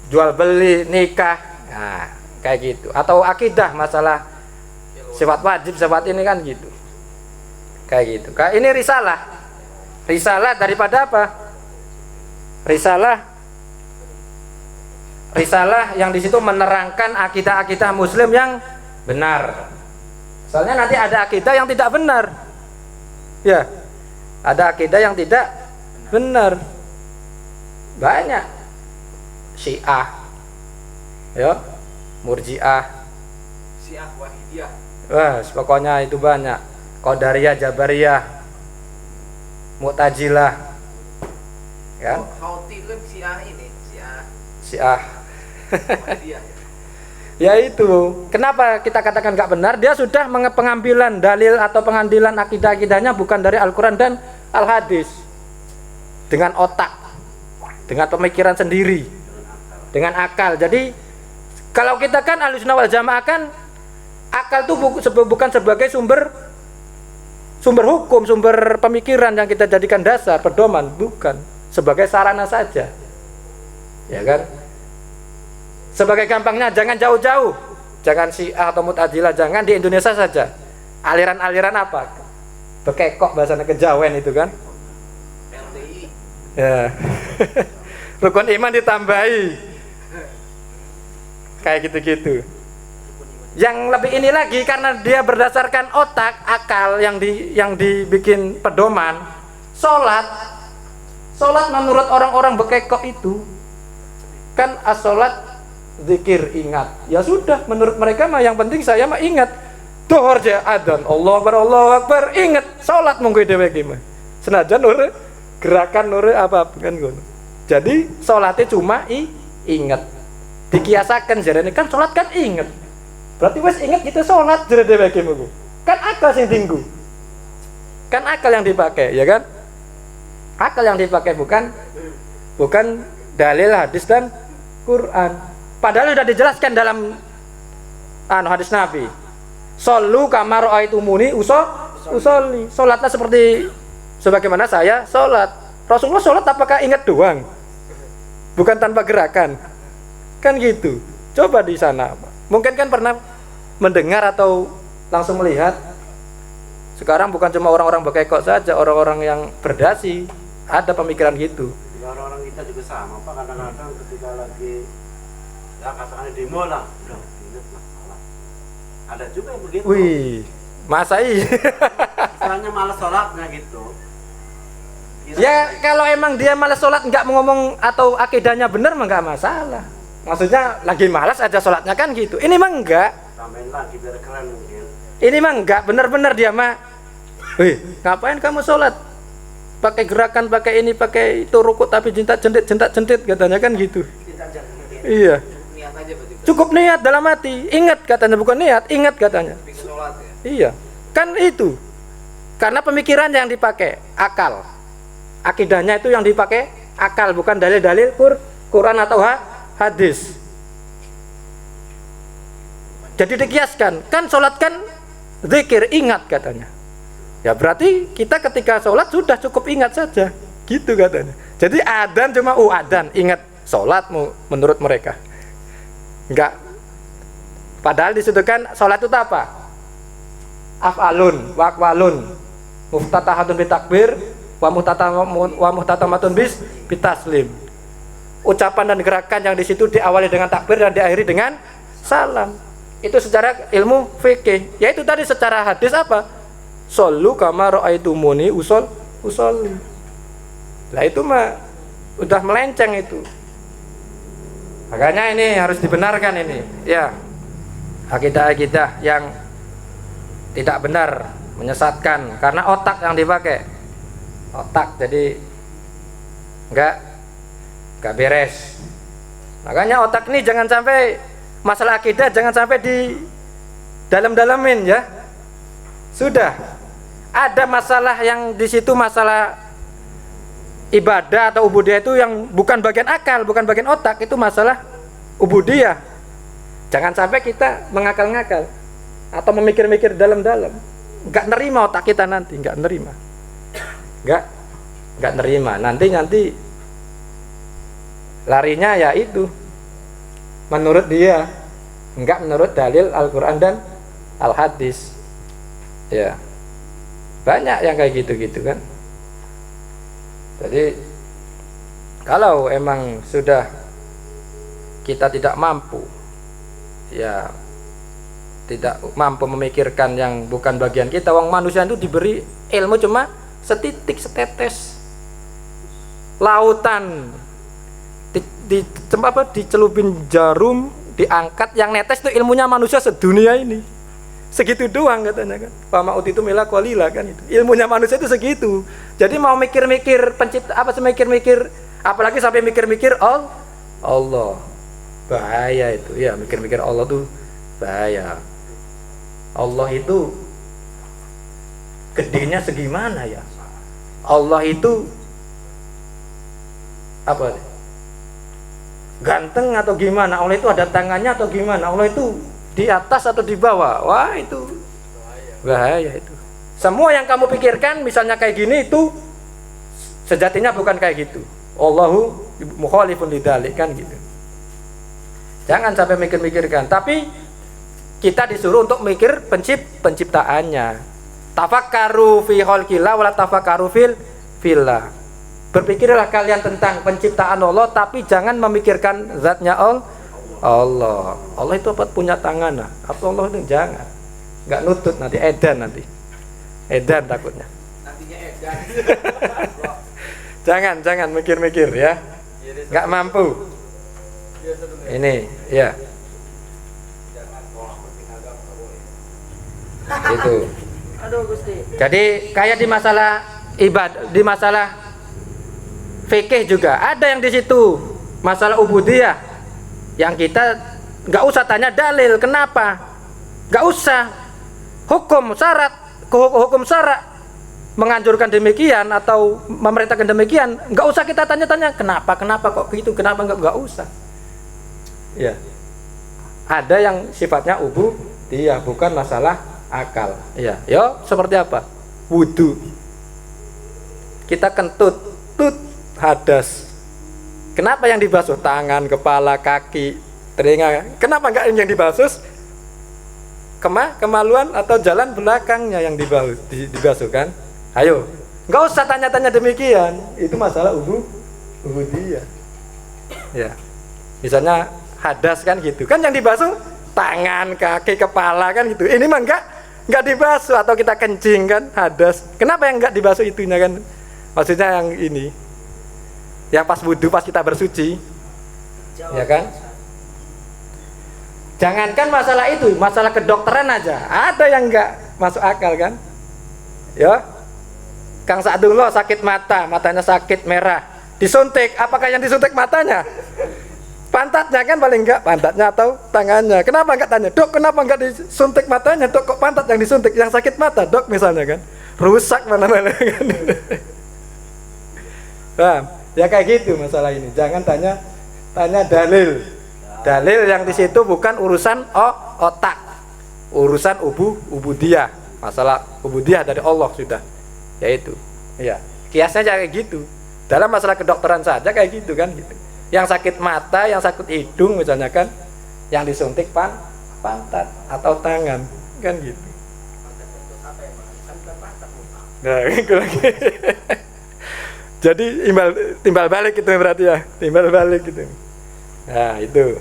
jual beli, nikah, nah kayak gitu. Atau akidah, masalah sifat wajib, sifat ini kan gitu, kayak gitu. Kayak ini risalah daripada apa? Risalah yang di situ menerangkan akidah-akidah muslim yang benar. Soalnya nanti ada akidah yang tidak benar. Ya. Ada akidah yang tidak benar. Banyak. Syiah. Ya. Murji'ah. Syiah Wahidiyah. Wah, pokoknya itu banyak. Qadariyah, Jabariyah, Mu'tazilah. Kan? Houthi itu kan Syiah ini, Syiah. Wahidiyah. Ya itu, kenapa kita katakan nggak benar? Dia sudah pengambilan dalil atau pengambilan akidah-akidahnya bukan dari Al-Quran dan Al-Hadis, dengan otak, dengan pemikiran sendiri, dengan akal. Jadi kalau kita kan Ahlussunnah wal Jamaah kan akal itu bukan sebagai sumber hukum, sumber pemikiran yang kita jadikan dasar pedoman, bukan, sebagai sarana saja, ya kan? Sebagai gampangnya, jangan jauh-jauh, jangan Syiah atau Mu'tazilah, jangan di Indonesia saja. Aliran-aliran apa? Bekekok bahasanya, kejawen itu kan. LTI. Ya. Rukun iman ditambahi. Kayak gitu-gitu. Yang lebih ini lagi karena dia berdasarkan otak, akal yang dibikin pedoman. Sholat menurut orang-orang bekekok itu kan as-sholat zikir, ingat. Ya sudah, menurut mereka mah yang penting saya mah ingat. Dohor aja adzan, Allahu Akbar, ingat. Salat mungkin dhewe iki mah. Senajan nur gerakan nur apa kan ngono. Jadi salatnya cuma ingat. Dikiasakan jarene kan salat kan ingat. Berarti wis ingat kita salat jare dhewe iki mah. Kan akal sing tinggu. Kan akal yang dipakai, ya kan? Akal yang dipakai bukan dalil hadis dan Quran. Padahal sudah dijelaskan dalam hadis Nabi. Shollu kama ra'aitumuni usolli. Salatlah seperti sebagaimana saya salat. Rasulullah salat apakah ingat doang? Bukan tanpa gerakan. Kan gitu. Coba di sana. Mungkin kan pernah mendengar atau langsung melihat. Sekarang bukan cuma orang-orang bekekok saja, orang-orang yang berdasi ada pemikiran gitu. Orang-orang kita juga sama Pak, kadang-kadang ketika lagi ya katakanlah demo lah, udah inget lah salah. Ada juga yang begitu. Wih, Masa iya? Misalnya malas sholatnya gitu. Ya kalau emang dia malas sholat nggak mau ngomong atau akidahnya benar mah nggak masalah. Maksudnya lagi malas aja sholatnya kan gitu. Ini mah enggak. Tambahin lagi biar keren mungkin. Ini mah enggak, benar-benar dia mah. Wih, ngapain kamu sholat? Pakai gerakan, pakai ini, pakai itu rukuk tapi jentat-jentit katanya kan gitu. Iya. Niat aja berarti. Cukup niat dalam hati. Ingat katanya, bukan niat, ingat katanya. Tapi ke sholat ya. Iya. Kan itu. Karena pemikiran yang dipakai akal. Akidahnya itu yang dipakai akal, bukan dalil-dalil Quran atau hadis. Jadi dikiaskan, kan sholat kan zikir, ingat katanya. Ya berarti kita ketika sholat sudah cukup ingat saja, gitu katanya. Jadi adzan cuma adzan, ingat sholat menurut mereka. Enggak. Padahal di situ kan sholat itu apa? Af'alun, waqwalun, muftatahatun bitakbir, wa muhtatamatun bitaslim. Ucapan dan gerakan yang di situ diawali dengan takbir dan diakhiri dengan salam. Itu secara ilmu fikih. Yaitu tadi secara hadis apa? Shollu kama ra'aitumuni usolli. Lah itu mah udah melenceng itu. Makanya ini harus dibenarkan ini. Ya. Akidah-akidah yang tidak benar, menyesatkan karena otak yang dipakai. Otak jadi enggak beres. Makanya otak ini jangan sampai masalah akidah jangan sampai di dalam-dalamin ya. Sudah ada masalah yang di situ masalah ibadah atau ubudiyah itu yang bukan bagian akal, bukan bagian otak, itu masalah ubudiyah. Jangan sampai kita mengakal-ngakal atau memikir-mikir dalam-dalam. Enggak nerima otak kita nanti, enggak nerima. Enggak nerima. Nanti larinya ya itu menurut dia, enggak menurut dalil Al-Qur'an dan Al-Hadis. Ya. Banyak yang kayak gitu-gitu kan. Jadi kalau emang sudah kita tidak mampu, ya tidak mampu memikirkan yang bukan bagian kita. Wong manusia itu diberi ilmu cuma setitik setetes lautan, dicelupin jarum, diangkat, yang netes itu ilmunya manusia sedunia ini. Segitu doang katanya kan. Pama utitu mila qalila kan itu. Ilmunya manusia itu segitu. Jadi mau mikir-mikir pencipta apa sih, mikir-mikir apalagi sampai mikir-mikir Allah. Bahaya itu. Ya, mikir-mikir Allah tuh bahaya. Allah itu gedenya segimana ya? Allah itu apa? Ganteng atau gimana? Allah itu ada tangannya atau gimana? Allah itu di atas atau di bawah? Wah, itu bahaya itu. Semua yang kamu pikirkan misalnya kayak gini itu sejatinya bukan kayak gitu. Allahu mukhalifun lidzalik kan gitu. Jangan sampai mikir-mikirkan. Tapi kita disuruh untuk mikir penciptaannya. Tafakkaru fi khalqillah wala tafakkaru fillah. Berpikirlah kalian tentang penciptaan Allah, tapi jangan memikirkan zatnya Allah. Allah itu apa punya tangan? Apa Allah itu jangan. Enggak nutut nanti edan takutnya. Nantinya edan. Jangan mikir-mikir ya. Enggak mampu. Ini ya. Itu. Aduh Gusti. Jadi kayak di masalah ibadah, di masalah fikih juga ada yang di situ masalah ubudiyah. Yang kita nggak usah tanya dalil, kenapa? Nggak usah. Hukum syarat menganjurkan demikian atau memerintahkan demikian, nggak usah kita tanya-tanya kenapa kok gitu, kenapa nggak usah. Ya. Ada yang sifatnya ubudiyah, bukan masalah akal. Ya. Yo, seperti apa? Wudu. Kita kentut, hadas. Kenapa yang dibasuh? Tangan, kepala, kaki, telinga. Kenapa enggak yang dibasuh? Kemaluan atau jalan belakangnya yang dibasuh kan? Ayo, enggak usah tanya-tanya demikian. Itu masalah ubudiyah. Ya. Misalnya hadas kan gitu. Kan yang dibasuh tangan, kaki, kepala kan gitu. Ini mah enggak nggak dibasuh atau kita kencing kan hadas. Kenapa yang nggak dibasuh itunya kan? Maksudnya yang ini, yang pas wudhu pas kita bersuci, ya kan? Jangankan masalah itu, masalah kedokteran aja ada yang nggak masuk akal kan? Ya, Kang Sa'dullah sakit mata, matanya sakit merah, disuntik. Apakah yang disuntik matanya? Pantatnya kan paling enggak, pantatnya atau tangannya. Kenapa enggak tanya, dok kenapa enggak disuntik matanya, dok kok pantat yang disuntik, yang sakit mata dok misalnya kan, rusak mana-mana kan. Nah, ya kayak gitu masalah ini. Jangan tanya dalil yang di situ bukan urusan otak, urusan ubudiyah, masalah ubudiyah dari Allah sudah, yaitu, ya kiasnya kayak gitu. Dalam masalah kedokteran saja kayak gitu kan, gitu. Yang sakit mata, yang sakit hidung misalnya kan, yang disuntik pantat atau tangan kan gitu. Nah, itu lagi. Jadi timbal balik itu berarti ya, timbal balik gitu. Nah itu.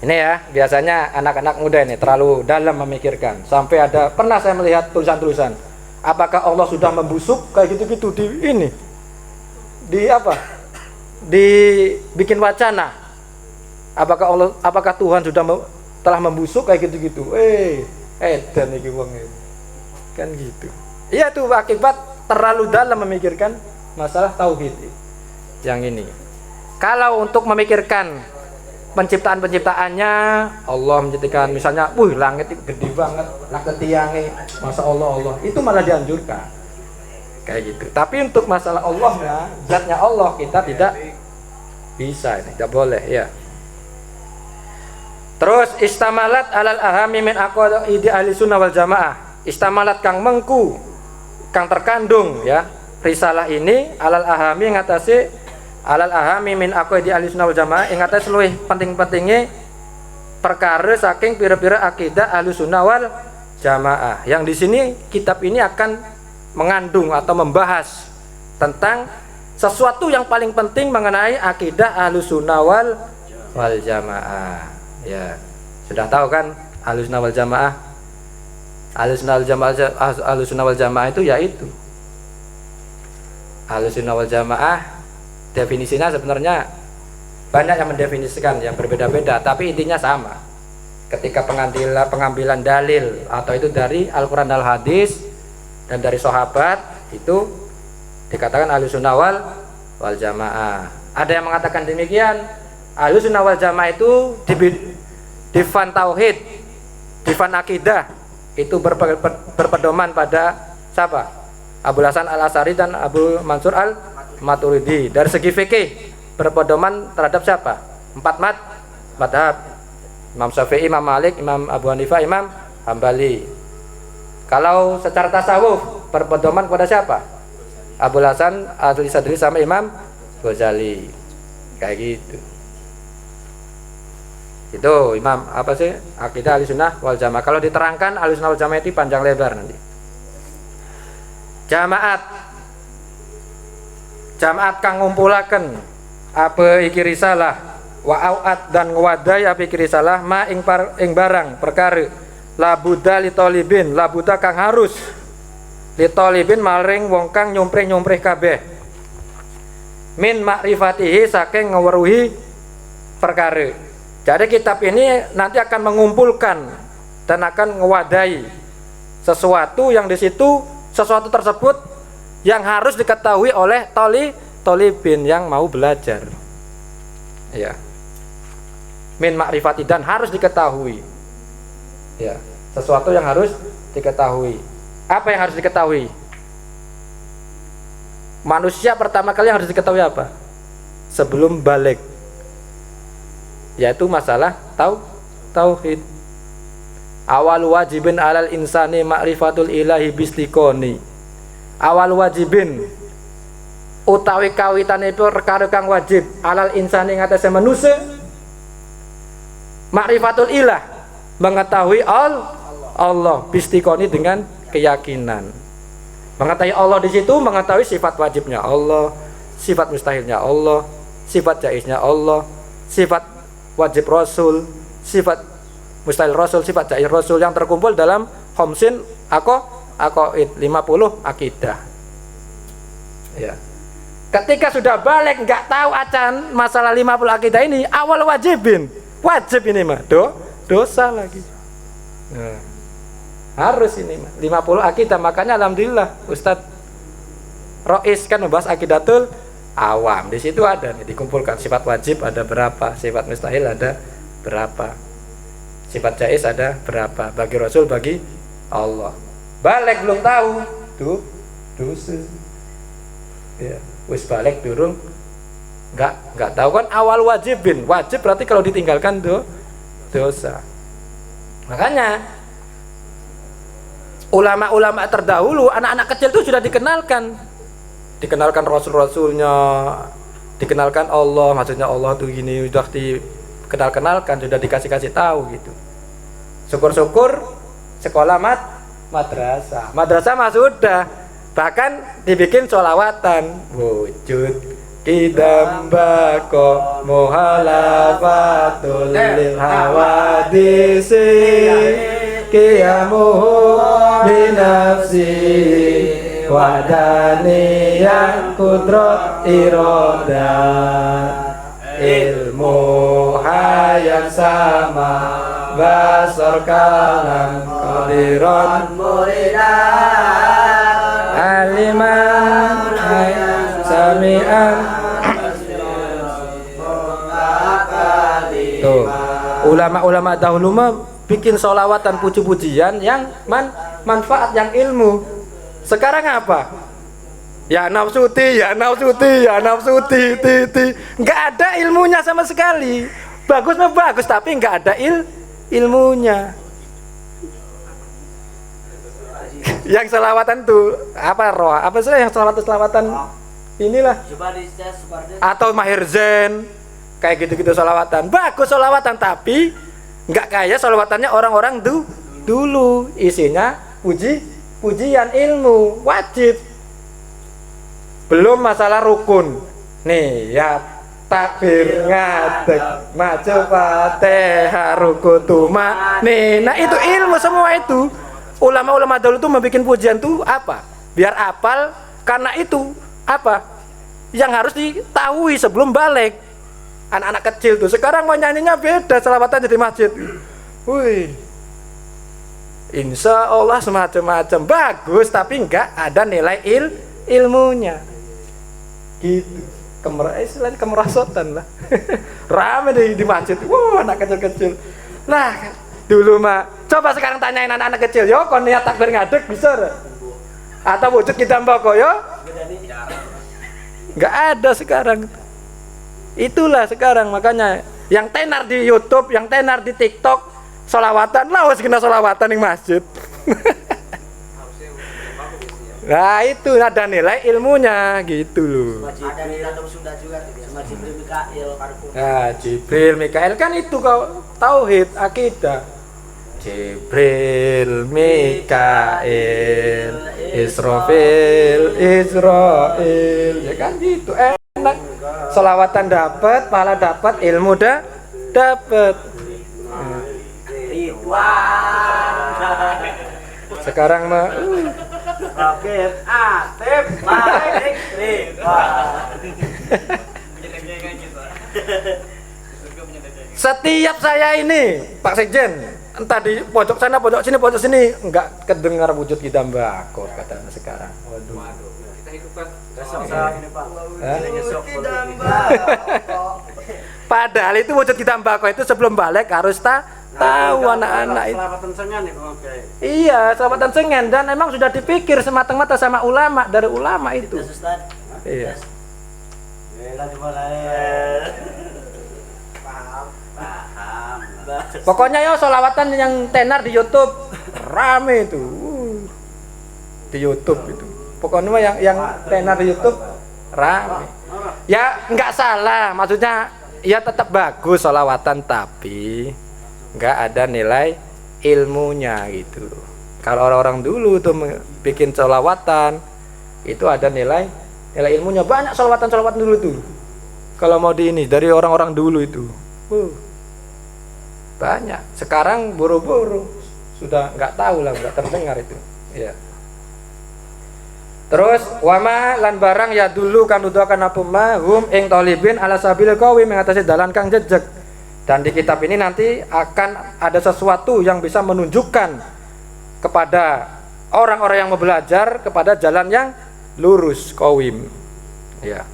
Ini ya biasanya anak-anak muda ini terlalu dalam memikirkan. Sampai pernah saya melihat tulisan-tulisan. Apakah Allah sudah membusuk kayak gitu-gitu di ini? Di apa? Dibikin wacana. Apakah Tuhan sudah telah membusuk kayak gitu-gitu? Dan iki wong kan gitu. Iya tuh akibat terlalu dalam memikirkan masalah tauhid yang ini. Kalau untuk memikirkan penciptaannya, Allah menciptakan misalnya, langit itu gede banget, langit tiangnya, masa Allah, itu malah dianjurkan kayak gitu. Tapi untuk masalah Allahnya, zatnya Allah kita tidak bisa, ini tidak boleh ya. Terus istamalat alal ahami min aqwaidi ahli sunnah wal jamaah. Istamalat kang mengku, kang terkandung ya risalah ini alal ahami ngatasi alal ahami min aqwaidi ahli sunnah wal jamaah ing atase luwih penting-pentinge perkara saking pira-pira akidah ahli sunnah wal jamaah. Yang di sini kitab ini akan mengandung atau membahas tentang sesuatu yang paling penting mengenai akidah ahli sunnah wal jamaah. Ya, sudah tahu kan ahli sunnah wal jamaah? Ahli sunnah wal jamaah itu yaitu ahli sunnah wal jamaah. Definisinya sebenarnya banyak yang mendefinisikan yang berbeda-beda, tapi intinya sama. Ketika pengambilan dalil atau itu dari Al-Quran dan Al-Hadis dan dari sahabat, itu dikatakan ahli sunnah wal jamaah. Ada yang mengatakan demikian, ahli sunnah wal jamaah itu di fan tauhid, di fan akidah itu berpedoman pada siapa? Abul Hasan Al-Asy'ari dan Abu Mansur Al-Maturidi. Dari segi fikih berpedoman terhadap siapa? 4 madhab, Imam Syafi'i, Imam Malik, Imam Abu Hanifah, Imam Hambali. Kalau secara tasawuf berpedoman kepada siapa? Abul Hasan Al-Sadri sama Imam Ghazali. Kayak gitu. Itu Imam apa sih? Akidah Ahlussunnah wal Jamaah. Kalau diterangkan Ahlussunnah wal Jamaah itu panjang lebar nanti. Jamaat kang ngumpulaken apa iki risalah wa auat dan ngwadai apa iki risalah ma ing barang perkara labuda li talibin, labuda kang harus li talibin maring wong kang nyumprih kabeh min makrifatihi saking ngeweruhi perkara. Jadi kitab ini nanti akan mengumpulkan dan akan ngewadai sesuatu yang di situ, sesuatu tersebut yang harus diketahui oleh talibin yang mau belajar. Ya. Min makrifati dan harus diketahui. Ya, sesuatu yang harus diketahui. Apa yang harus diketahui? Manusia pertama kali yang harus diketahui apa? Sebelum balik. Yaitu masalah tauhid. Awal wajibin alal insani ma'rifatul ilahi bislikoni. Awal wajibin utawi kawitane perkara kang wajib alal insani ngatasi manusia ma'rifatul ilah, mengetahui Allah bistikoni dengan keyakinan. Mengetahui Allah di situ mengetahui sifat wajibnya Allah, sifat mustahilnya Allah, sifat jaiznya Allah, sifat wajib Rasul, sifat mustahil Rasul, sifat jaiz Rasul yang terkumpul dalam khamsin aqaid 50 akidah. Ya. Ketika sudah balik nggak tahu acan masalah 50 akidah ini, awal wajib ini mah dosa lagi. Nah, harus ini mah 50 akidah. Makanya alhamdulillah Ustadz Rois kan membahas akidatul awam. Di situ ada nih, dikumpulkan sifat wajib ada berapa, sifat mustahil ada berapa, sifat jaiz ada berapa, bagi Rasul, bagi Allah. Balik belum tahu tuh dosa. Ya, wis balik durung nggak tahu kan awal wajib berarti kalau ditinggalkan dosa. Makanya ulama-ulama terdahulu anak-anak kecil itu sudah dikenalkan rasul-rasulnya, dikenalkan Allah, maksudnya Allah tuh gini, sudah dikenalkan, sudah dikasih tahu gitu. Syukur-syukur sekolah madrasah mah sudah, bahkan dibikin sholawatan wujud kidambako muhalafatul lil hawadisi qiyamuhu binafsi wadaniyah kudrat irodat ilmu hayat sama basar kalam qadiran muridan aliman sami'an. Tuh, ulama-ulama dahulu mah bikin sholawatan puji-pujian yang manfaat, yang ilmu. Sekarang apa? Ya nafsuti, nggak ada ilmunya sama sekali. Bagus mah bagus, tapi nggak ada ilmunya. Yang selawatan tuh apa sih yang selawatan inilah, atau Mahir Zain kayak gitu-gitu selawatan. Bagus selawatan, tapi nggak kayak selawatannya orang-orang dulu, isinya pujian ilmu wajib. Belum masalah rukun nih ya, takbir ngadeg maju fatihah rukutuma nih, nah itu ilmu semua itu. Ulama-ulama dulu tuh membuat pujian tuh apa? Biar apal, karena itu apa? Yang harus diketahui sebelum balik. Anak-anak kecil tuh sekarang mau nyanyinya beda, selawatan di masjid. Wih, insya Allah semacam-macam bagus, tapi enggak ada nilai ilmunya. Gitu. Kemerosotan lah. Rame di masjid. Wah, anak kecil-kecil. Lah, dulu mah. Coba sekarang tanyain anak-anak kecil, yo kon niat takbir ngadeg bisa ora? Atau wujud kita mboko yo? Enggak ada sekarang. Itulah sekarang, makanya yang tenar di YouTube, yang tenar di TikTok, sholawatan lah wis kena sholawatan ning masjid. Nah itu ada nilai ilmunya gitu loh. Ada di dalam Sunda juga sama Jibril Mikail. Nah Jibril Mikail kan itu kau tauhid akidah. Jibril Mikail Israfil Israil, ya kan gitu, enak. Selawatan dapat, pahala dapat, ilmu dapat. Sekarang mah Rakib Atib Malik Ridwan. Setiap saya ini Pak Sekjen, entah di pojok sana, pojok sini, enggak kedengar wujud kita mbakor kata sekarang. Waduh. Kita hidupkan besok ini Pak. Padahal itu wujud kita mbakor itu sebelum balik harus tahu anak-anak itu. Selawatan sengan nih Bang Kiai. Iya, selawatan sengen, dan emang sudah dipikir sematang-matang sama ulama, dari ulama itu. Iya. Pokoknya ya sholawatan yang tenar di YouTube rame itu, di YouTube itu. Pokoknya mah yang tenar di YouTube rame. Ya nggak salah, maksudnya ya tetap bagus sholawatan, tapi nggak ada nilai ilmunya gitu. Kalau orang-orang dulu tuh bikin sholawatan itu ada nilai ilmunya, banyak sholawatan dulu tuh. Kalau mau di ini dari orang-orang dulu itu. Banyak. Sekarang buru-buru sudah nggak tahu lah, nggak terdengar itu. Ya. Terus wama lan barang ya dulu kan nuduhaken apa hum ing talibin ala sabil qawi mengatasi dalan kang jejeg. Dan di kitab ini nanti akan ada sesuatu yang bisa menunjukkan kepada orang-orang yang mau belajar kepada jalan yang lurus qawim. Ya.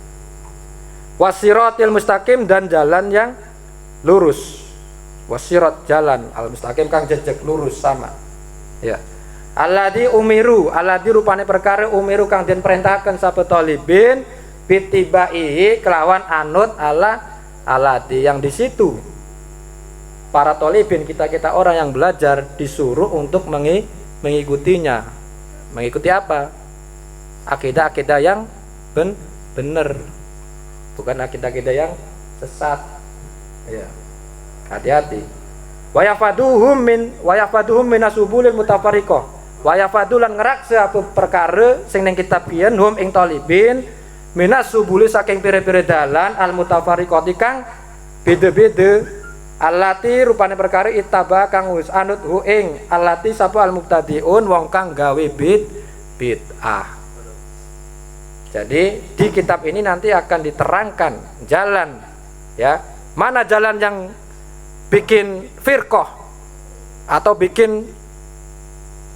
Wasiratil mustaqim dan jalan yang lurus. Wasirat jalan al mustaqim kang jejeg lurus sama. Ya. Alladzi umiru, alladzi rupane perkara umiru kang den perintahkan sapa talibin bitibai kelawan anut ala alladzi yang di situ para talibin kita orang yang belajar disuruh untuk mengikutinya. Mengikuti apa? Akidah-akidah yang benar. Bukan akidah-akidah yang sesat. Ya. Hati-hati. Wa yafaduhum min asubulil mutafariqah. Wa yafadulan ngerakse apa perkara sing ning kitab kiyen hum ing talibin minas subuli saking pire-pire dalan al mutafariqati kang beda-beda allati rupane perkara ittaba kang wis anut hu ing allati sapa al mubtadiun wong kang gawe bid'ah. Jadi di kitab ini nanti akan diterangkan jalan, ya, mana jalan yang bikin firqah atau bikin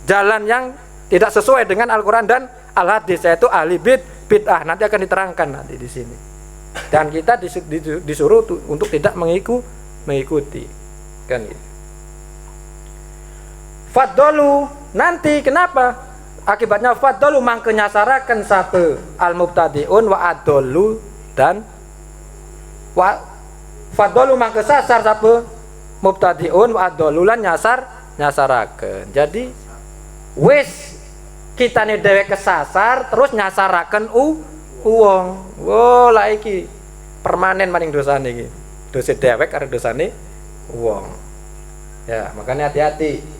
jalan yang tidak sesuai dengan Al-Quran dan Al-Hadis, yaitu ahli bid'ah. Nanti akan diterangkan nanti di sini. Dan kita disuruh untuk tidak mengikuti. Kan gitu. Faddalu nanti kenapa? Akibatnya faddalu mangke nyasaraken sapa al-mubtadiun wa adallu dan wa faddalu mangke sasar sapa mubtadiun wa adallu lan nyasaraken. Jadi wis kitane dhewe kesasar terus nyasaraken uwong. Wo lah iki permanen maning dosane iki. Dosa dhewek karo dosane wong. Ya, makanya hati-hati.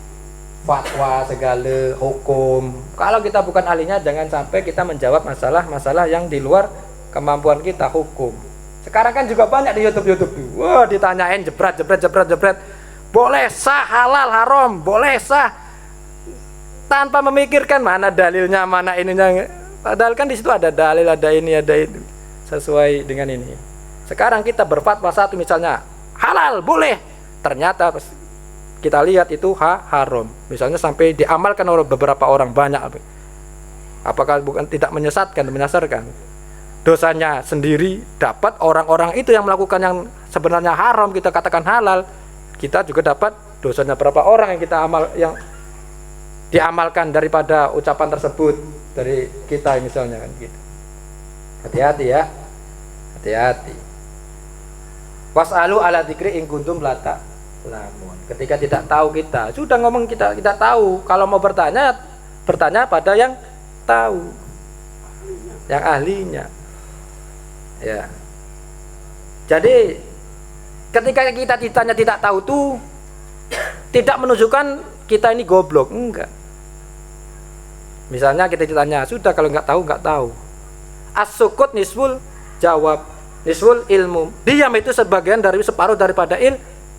Fatwa segala hukum. Kalau kita bukan ahlinya jangan sampai kita menjawab masalah-masalah yang di luar kemampuan kita hukum. Sekarang kan juga banyak di YouTube. Wah, ditanyain jebret. Boleh sah, halal, haram, boleh sah. Tanpa memikirkan mana dalilnya, mana ininya. Padahal kan di situ ada dalil, ada ini, ada itu. Sesuai dengan ini. Sekarang kita berfatwa satu misalnya halal, boleh. Ternyata kita lihat itu haram. Misalnya sampai diamalkan oleh beberapa orang banyak. Apakah bukan tidak menyesatkan, menyasarkan? Dosanya sendiri dapat, orang-orang itu yang melakukan yang sebenarnya haram kita katakan halal, kita juga dapat dosanya berapa orang yang kita yang diamalkan daripada ucapan tersebut dari kita misalnya kan gitu. Hati-hati ya. Hati-hati. Was'alu ala dzikri in kuntum la ta'lamun. Ketika tidak tahu kita, sudah ngomong kita tahu. Kalau mau bertanya pada yang tahu. Yang ahlinya. Ya. Jadi ketika kita ditanya tidak tahu tuh tidak menunjukkan kita ini goblok, enggak. Misalnya kita ditanya, sudah kalau nggak tahu. As-sukut nisful jawab, nisful ilmu. Diam itu sebagian dari separuh daripada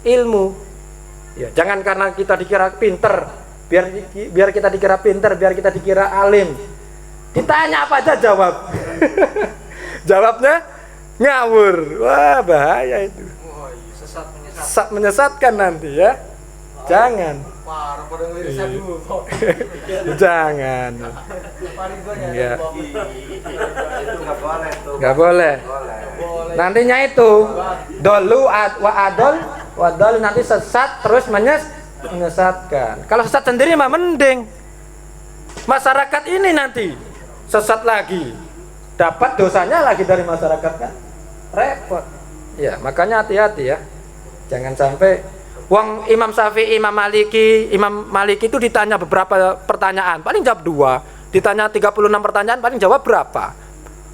ilmu. Ya, jangan karena kita dikira pinter, biar kita dikira pinter, biar kita dikira alim. Ditanya apa aja jawab. Jawabnya ngawur. Wah, bahaya itu. Sesat menyesatkan nanti ya. Jangan. Parah pada ngelirik dulu. Jangan. Enggak. Itu nggak boleh tuh. Enggak boleh. Nantinya itu dolu wa adol nanti sesat terus menyesatkan. Kalau sesat sendiri mah mending. Masyarakat ini nanti sesat lagi. Dapat dosanya lagi dari masyarakat kan. Repot. Ya, makanya hati-hati ya. Jangan sampai Wong Imam Syafi'i, Imam Maliki itu ditanya beberapa pertanyaan, paling jawab 2. Ditanya 36 pertanyaan, paling jawab berapa?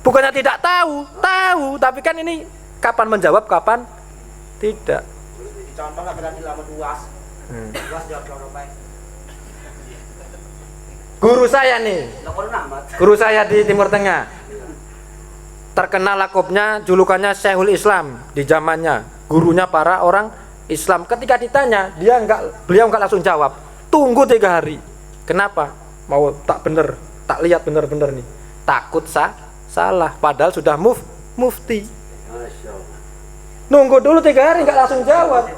Bukannya tidak tahu, tapi kan ini kapan menjawab, kapan tidak. Contoh lah berani lama luas. Luas jawab baik. Guru saya nih, guru saya di Timur Tengah, terkenal lakopnya, julukannya Syekhul Islam di zamannya, gurunya para orang Islam. Ketika ditanya, beliau enggak langsung jawab. tunggu 3 hari. Kenapa? Mau tak bener, tak lihat bener-bener nih. Takut salah, padahal sudah mufti. Masya Allah. Nunggu dulu 3 hari nggak langsung jawab.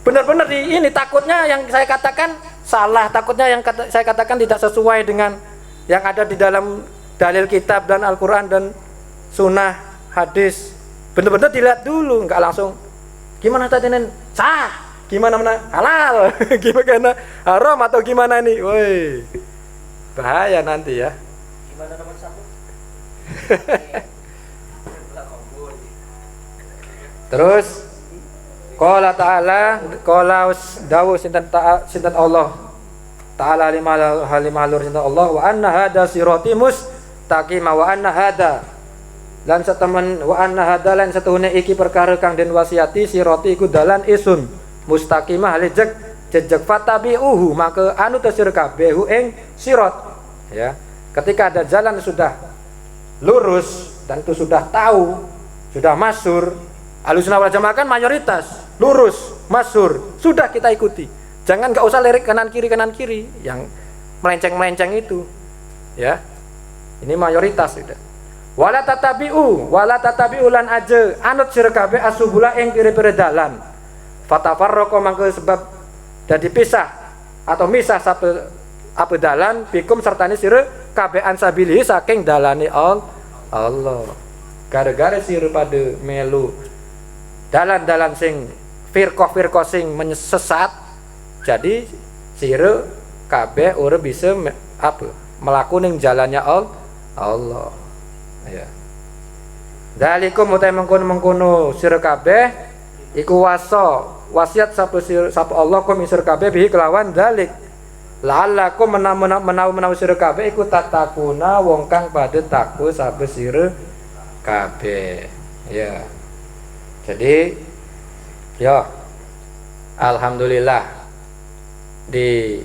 Benar-benar ini takutnya yang saya katakan salah, takutnya yang saya katakan tidak sesuai dengan yang ada di dalam dalil kitab dan Al-Quran dan sunnah hadis. Benar-benar dilihat dulu, nggak langsung gimana tadi nen sah, gimana halal, gimana haram atau gimana nih, woi bahaya nanti ya. Gimana nomor 1? Terus qala ta'ala qala dawu sinten Allah ta'ala limalur sinten Allah wa anna hada sirati mustaqima wa anna hada lan setemen wa anna hada lan setuhune iki perkara kang den wasiati sirati iku dalan isun mustaqimah lijek jejeg fatabi'uhu maka anu tasir kabeh ing sirat ya. Ketika ada jalan sudah lurus dan itu sudah tahu, sudah masyhur, Ahlussunnah wal Jamaah kan mayoritas lurus, masyhur, sudah kita ikuti. Jangan nggak usah lirik kanan kiri yang melenceng itu, ya. Ini mayoritas sudah. Wala tatabi'u lan aja anut sira kabeh asubula ing pire-pire dalan. Fatafarraqo mangke sebab dadi pisah atau misah apa dalan bikum sertane sira kabeh ansabilihi saking dalane Allah. Gara-gara sira pada melu dalan-dalan sing firqah sing menyesat, jadi sira kabeh ora bisa melaku ning jalannya Allah. Ya. Dalikum utai mengkono sira kabeh iku wasiat sapa Allah kum sira kabeh bihi kelawan dalik. La'allakum menawi sira kabeh iku tatakuna wong kang padha takwa sapa sira kabeh. Ya. Jadi ya alhamdulillah di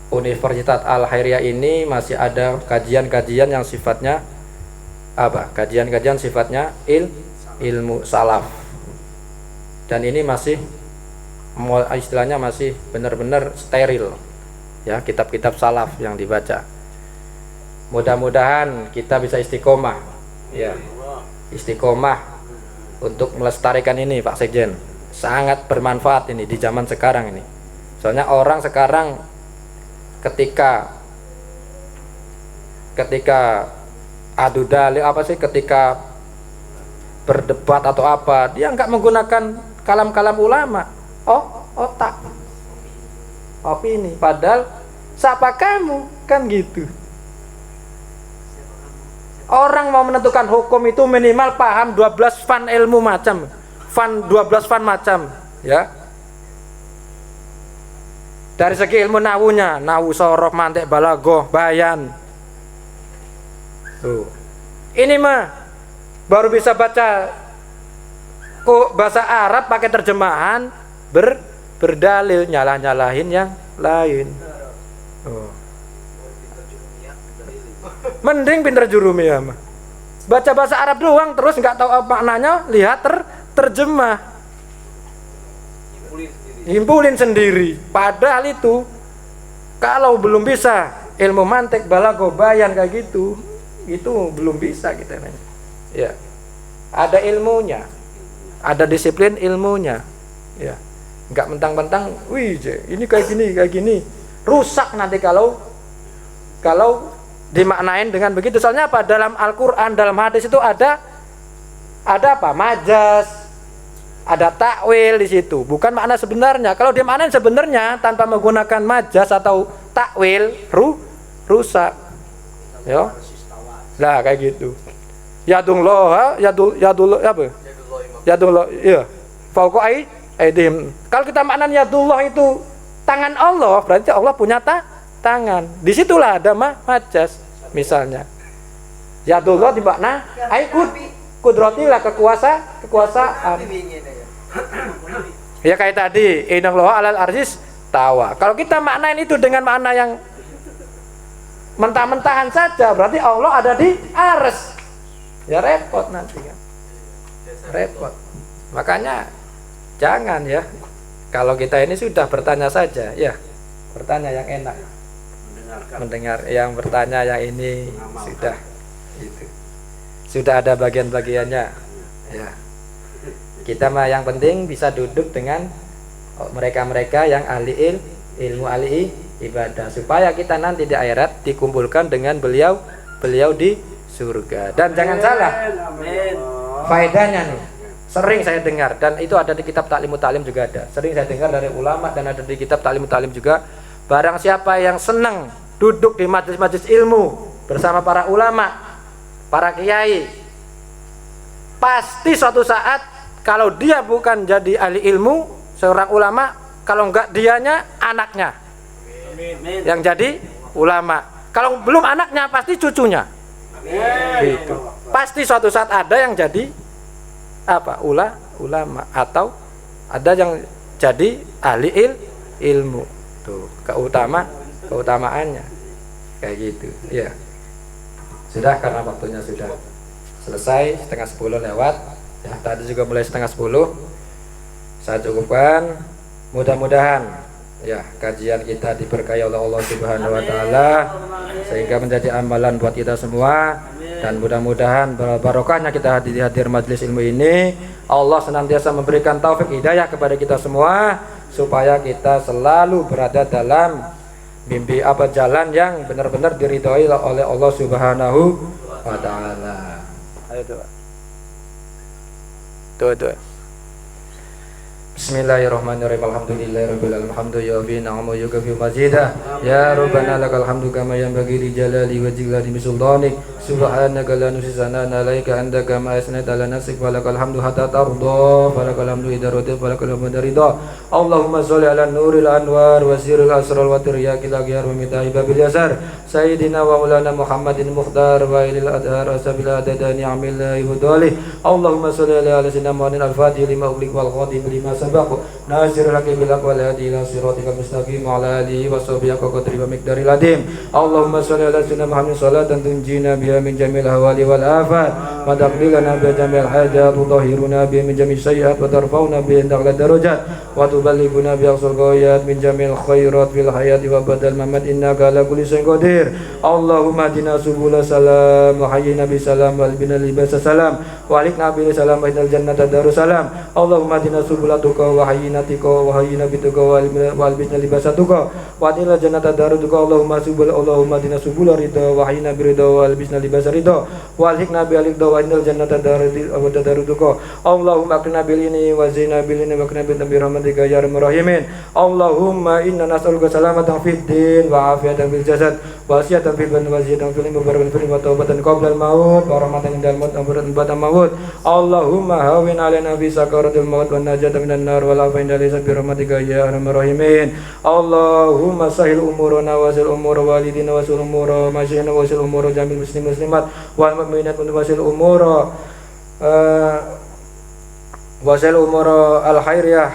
Universitas Al-Khairiyah ini masih ada kajian-kajian yang sifatnya kajian-kajian sifatnya ilmu salaf. Dan ini masih istilahnya masih benar-benar steril. Ya, kitab-kitab salaf yang dibaca. Mudah-mudahan kita bisa istiqomah. Ya. Istiqomah untuk melestarikan ini Pak Sekjen. Sangat bermanfaat ini di zaman sekarang ini. Soalnya orang sekarang ketika adu dalil ketika berdebat atau apa, dia nggak menggunakan kalam-kalam ulama. Otak. Opini. Padahal siapa kamu? Kan gitu. Orang mau menentukan hukum itu minimal paham 12 fan ilmu macam. 12 fan macam, ya. Dari segi ilmu nawunya, nawu sorof, mantik, balaghah, bayan. Tuh. Ini mah baru bisa baca bahasa Arab pakai terjemahan, berdalil, nyalah-nyalahin yang lain. Oh. Mending pinter jurumiyah mah. Baca bahasa Arab doang terus nggak tahu apa maknanya, lihat terjemah. Himpulin sendiri. Padahal itu kalau belum bisa ilmu mantik, balaghah, bayan kayak gitu, itu belum bisa kita nanya. Ya. Ada ilmunya. Ada disiplin ilmunya. Ya. Enggak mentang-mentang, wih, ini kayak gini. Rusak nanti kalau dimaknain dengan begitu. Soalnya apa? Dalam Al-Quran, dalam hadis itu ada apa? Majas, ada takwil di situ. Bukan makna sebenarnya. Kalau dia maknain sebenarnya tanpa menggunakan majas atau takwil, rusak. Ya. Lah kayak gitu. Yadullah apa? Yadullah, iya. Fauqa aidihim. Kalau kita maknain yadullah itu tangan Allah, berarti Allah punya tangan. Disitulah ada majas misalnya. Yadullah di makna kudratillah kekuasaan. Ya kayak tadi innallaha alal arsis tawa. Kalau kita maknain itu dengan makna yang mentah-mentahan saja, berarti Allah ada di arsy. Ya repot nanti kan. Repot. Makanya jangan ya. Kalau kita ini sudah bertanya saja, ya bertanya yang enak, mendengar yang bertanya yang ini sudah itu. Sudah ada bagian-bagiannya. Ya. Kita mah yang penting bisa duduk dengan mereka-mereka yang ahli ilmu ahli ibadah, supaya kita nanti di akhirat dikumpulkan dengan beliau di surga. Dan jangan salah, faedahnya nih sering saya dengar, dan itu ada di kitab Ta'limut Ta'lim juga ada. Sering saya dengar dari ulama dan ada di kitab Ta'limut Ta'lim juga. Barang siapa yang senang duduk di majelis-majelis ilmu bersama para ulama, para kiai, pasti suatu saat kalau dia bukan jadi ahli ilmu, seorang ulama, kalau enggak dianya anaknya yang jadi ulama. Kalau belum anaknya pasti cucunya. Gitu. Pasti suatu saat ada yang jadi apa? Ulama atau ada yang jadi ahli ilmu. Tuh, keutamaannya kayak gitu. Ya. Sudah, karena waktunya sudah selesai, 9:30 lewat. Ya, tadi juga mulai 9:30. Saya cukupkan. Mudah-mudahan ya kajian kita diberkahi oleh Allah Subhanahu wa taala sehingga menjadi amalan buat kita semua, dan mudah-mudahan barokahnya kita hadir majelis ilmu ini, Allah senantiasa memberikan taufik hidayah kepada kita semua supaya kita selalu berada dalam mimpi jalan yang benar-benar diridhoi oleh Allah Subhanahu wa taala. Ayo doa. Doa. Bismillahirrahmanirrahim. Alhamdulillahirabbil alamin. Hamdu yufi ni'amahu yukafi mazidah. Ya Rabbana lakal hamdu kama yanbaghi li jalali wa jilali sultanik. Subhanaka la nuhsi sana'an 'alaika anta kama asnayta 'ala nafsik wa lakal hamdu hatta tarda. Wa lakal hamdu idza radita wa lakal hamdu ridha. Allahumma shalli 'ala nuril anwar wa sirril asrar wa tiryakil aghyar wa mitahi babil yasar. Sayyidina wa maulana Muhammadin mukhtar wa ilal adhar asabil adadani amillahi wa dalih. Allahumma shalli 'ala sayyidina Muhammadin al-fatih lima ughliq wal khatim lima nasirul haqqi bil haqq wal hadi ila siratikal mustaqim wa ala alihi wa sahbihi qadri wa miqdaril azim. Allahumma shalli ala sayyidina Muhammadin salatan tunjina biha min jamil ahwali wal afat wa taqbilana bi jamil hajat wa tahhiruna bi min jamil sayyi'at wa tarfa'una bi indal darajat wa tuballighuna bi aqsal ghayat min jamil khairat fil hayati wa badal mamat innaka ala kulli shay'in qadir. Allahumma hadina subul salam wa hayyina bi salam wal bina libas salam wa alikna bi salam wa innal jannata darussalam. Allahumma hadina subul wa hayyinatika wa hayyina bituka wal bisna libasatuka wa adila jannata darutuka. Allahumma dina subul ridha wa hayyina biridha wal bisna libasarida wa alhiqna bi alhiqda wa innal jannata darutuka. Allahumma akrina bil ini wa zina bil ini wa akrina bi rahmatika ya arhamar rahimin. Allahumma inna nas'aluka salamatan fid din wa afiyatan fil jasad wa asiyatan fil badan wa ziyadatan fil ilmi wa barakatan fil wa taubatan qabla al maut wa rahmatan indal maut wa barakatan ba'da maut. Allahumma hawwin alaina fi sakaratil maut wa najatan minan nar wal afa inda laysa bi rahmatika ya arhamar rahimin. Allahumma sahil umurana wa sil umur walidina wa sil umur masyayina wa sil umur jamil muslim muslimat wal mu'minat wa sil umur wa sil umur al khairiyah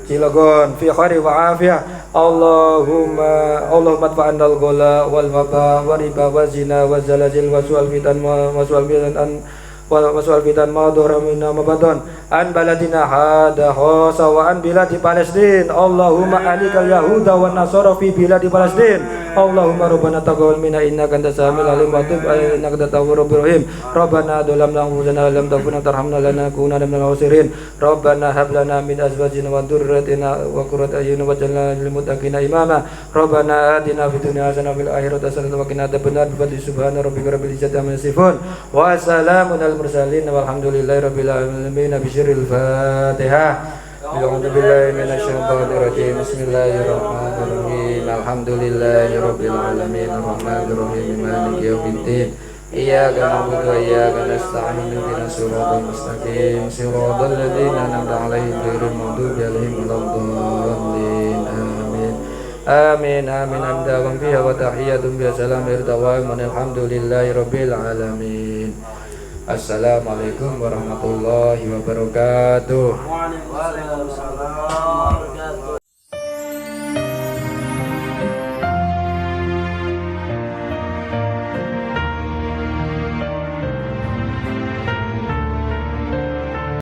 Cilegon fi khairi wa afiyah. Allahumma adfa'anal ghala wal waba wa riba wa zina wa zalazil wa su'al fitan wa su'al fitan ma dhara minna mabatan an baladina hada khasa wa an biladi Palestin. Allahumma alikal yahuda wan nasara fi biladi Palestin. Allahumma rabbana taqabbal minna innaka antas samiul alim wa tub alaina innaka tawwabur rahim. Rabbana dhalamna anfusana lam taghfir tarhamna lanakunanna minal khasirin. Rabbana hab lana min azwajina wa dhurriyyatina wa qurrata a'yunin waj'alna lil muttaqina imama. Rabbana atina fid dunya hasanah wa fil akhirati hasanah wa qina adzabannar. Bi subhana rabbika rabbil izzati amma yasifun wa salamun al mursalin walhamdulillahi rabbil alamin. Bismillahirrahmanirrahim. Fatihah. A'udzu billahi minasyaitonir rajim. Bismillahirrahmanirrahim. Alhamdulillahi rabbil alamin arrahmanir rahim maliki yaumiddin. Iyyaka na'budu wa iyyaka nasta'in ihdinas siratal mustaqim siratal ladzina an'amta 'alaihim ghairil maghdubi 'alaihim waladdallin. Amin. Amin amin amdahum fiha wa tahiyyatuhum bi salamin irtawam alhamdulillahi rabbil alamin. Assalamualaikum warahmatullahi wabarakatuh. Waalaikumsalam.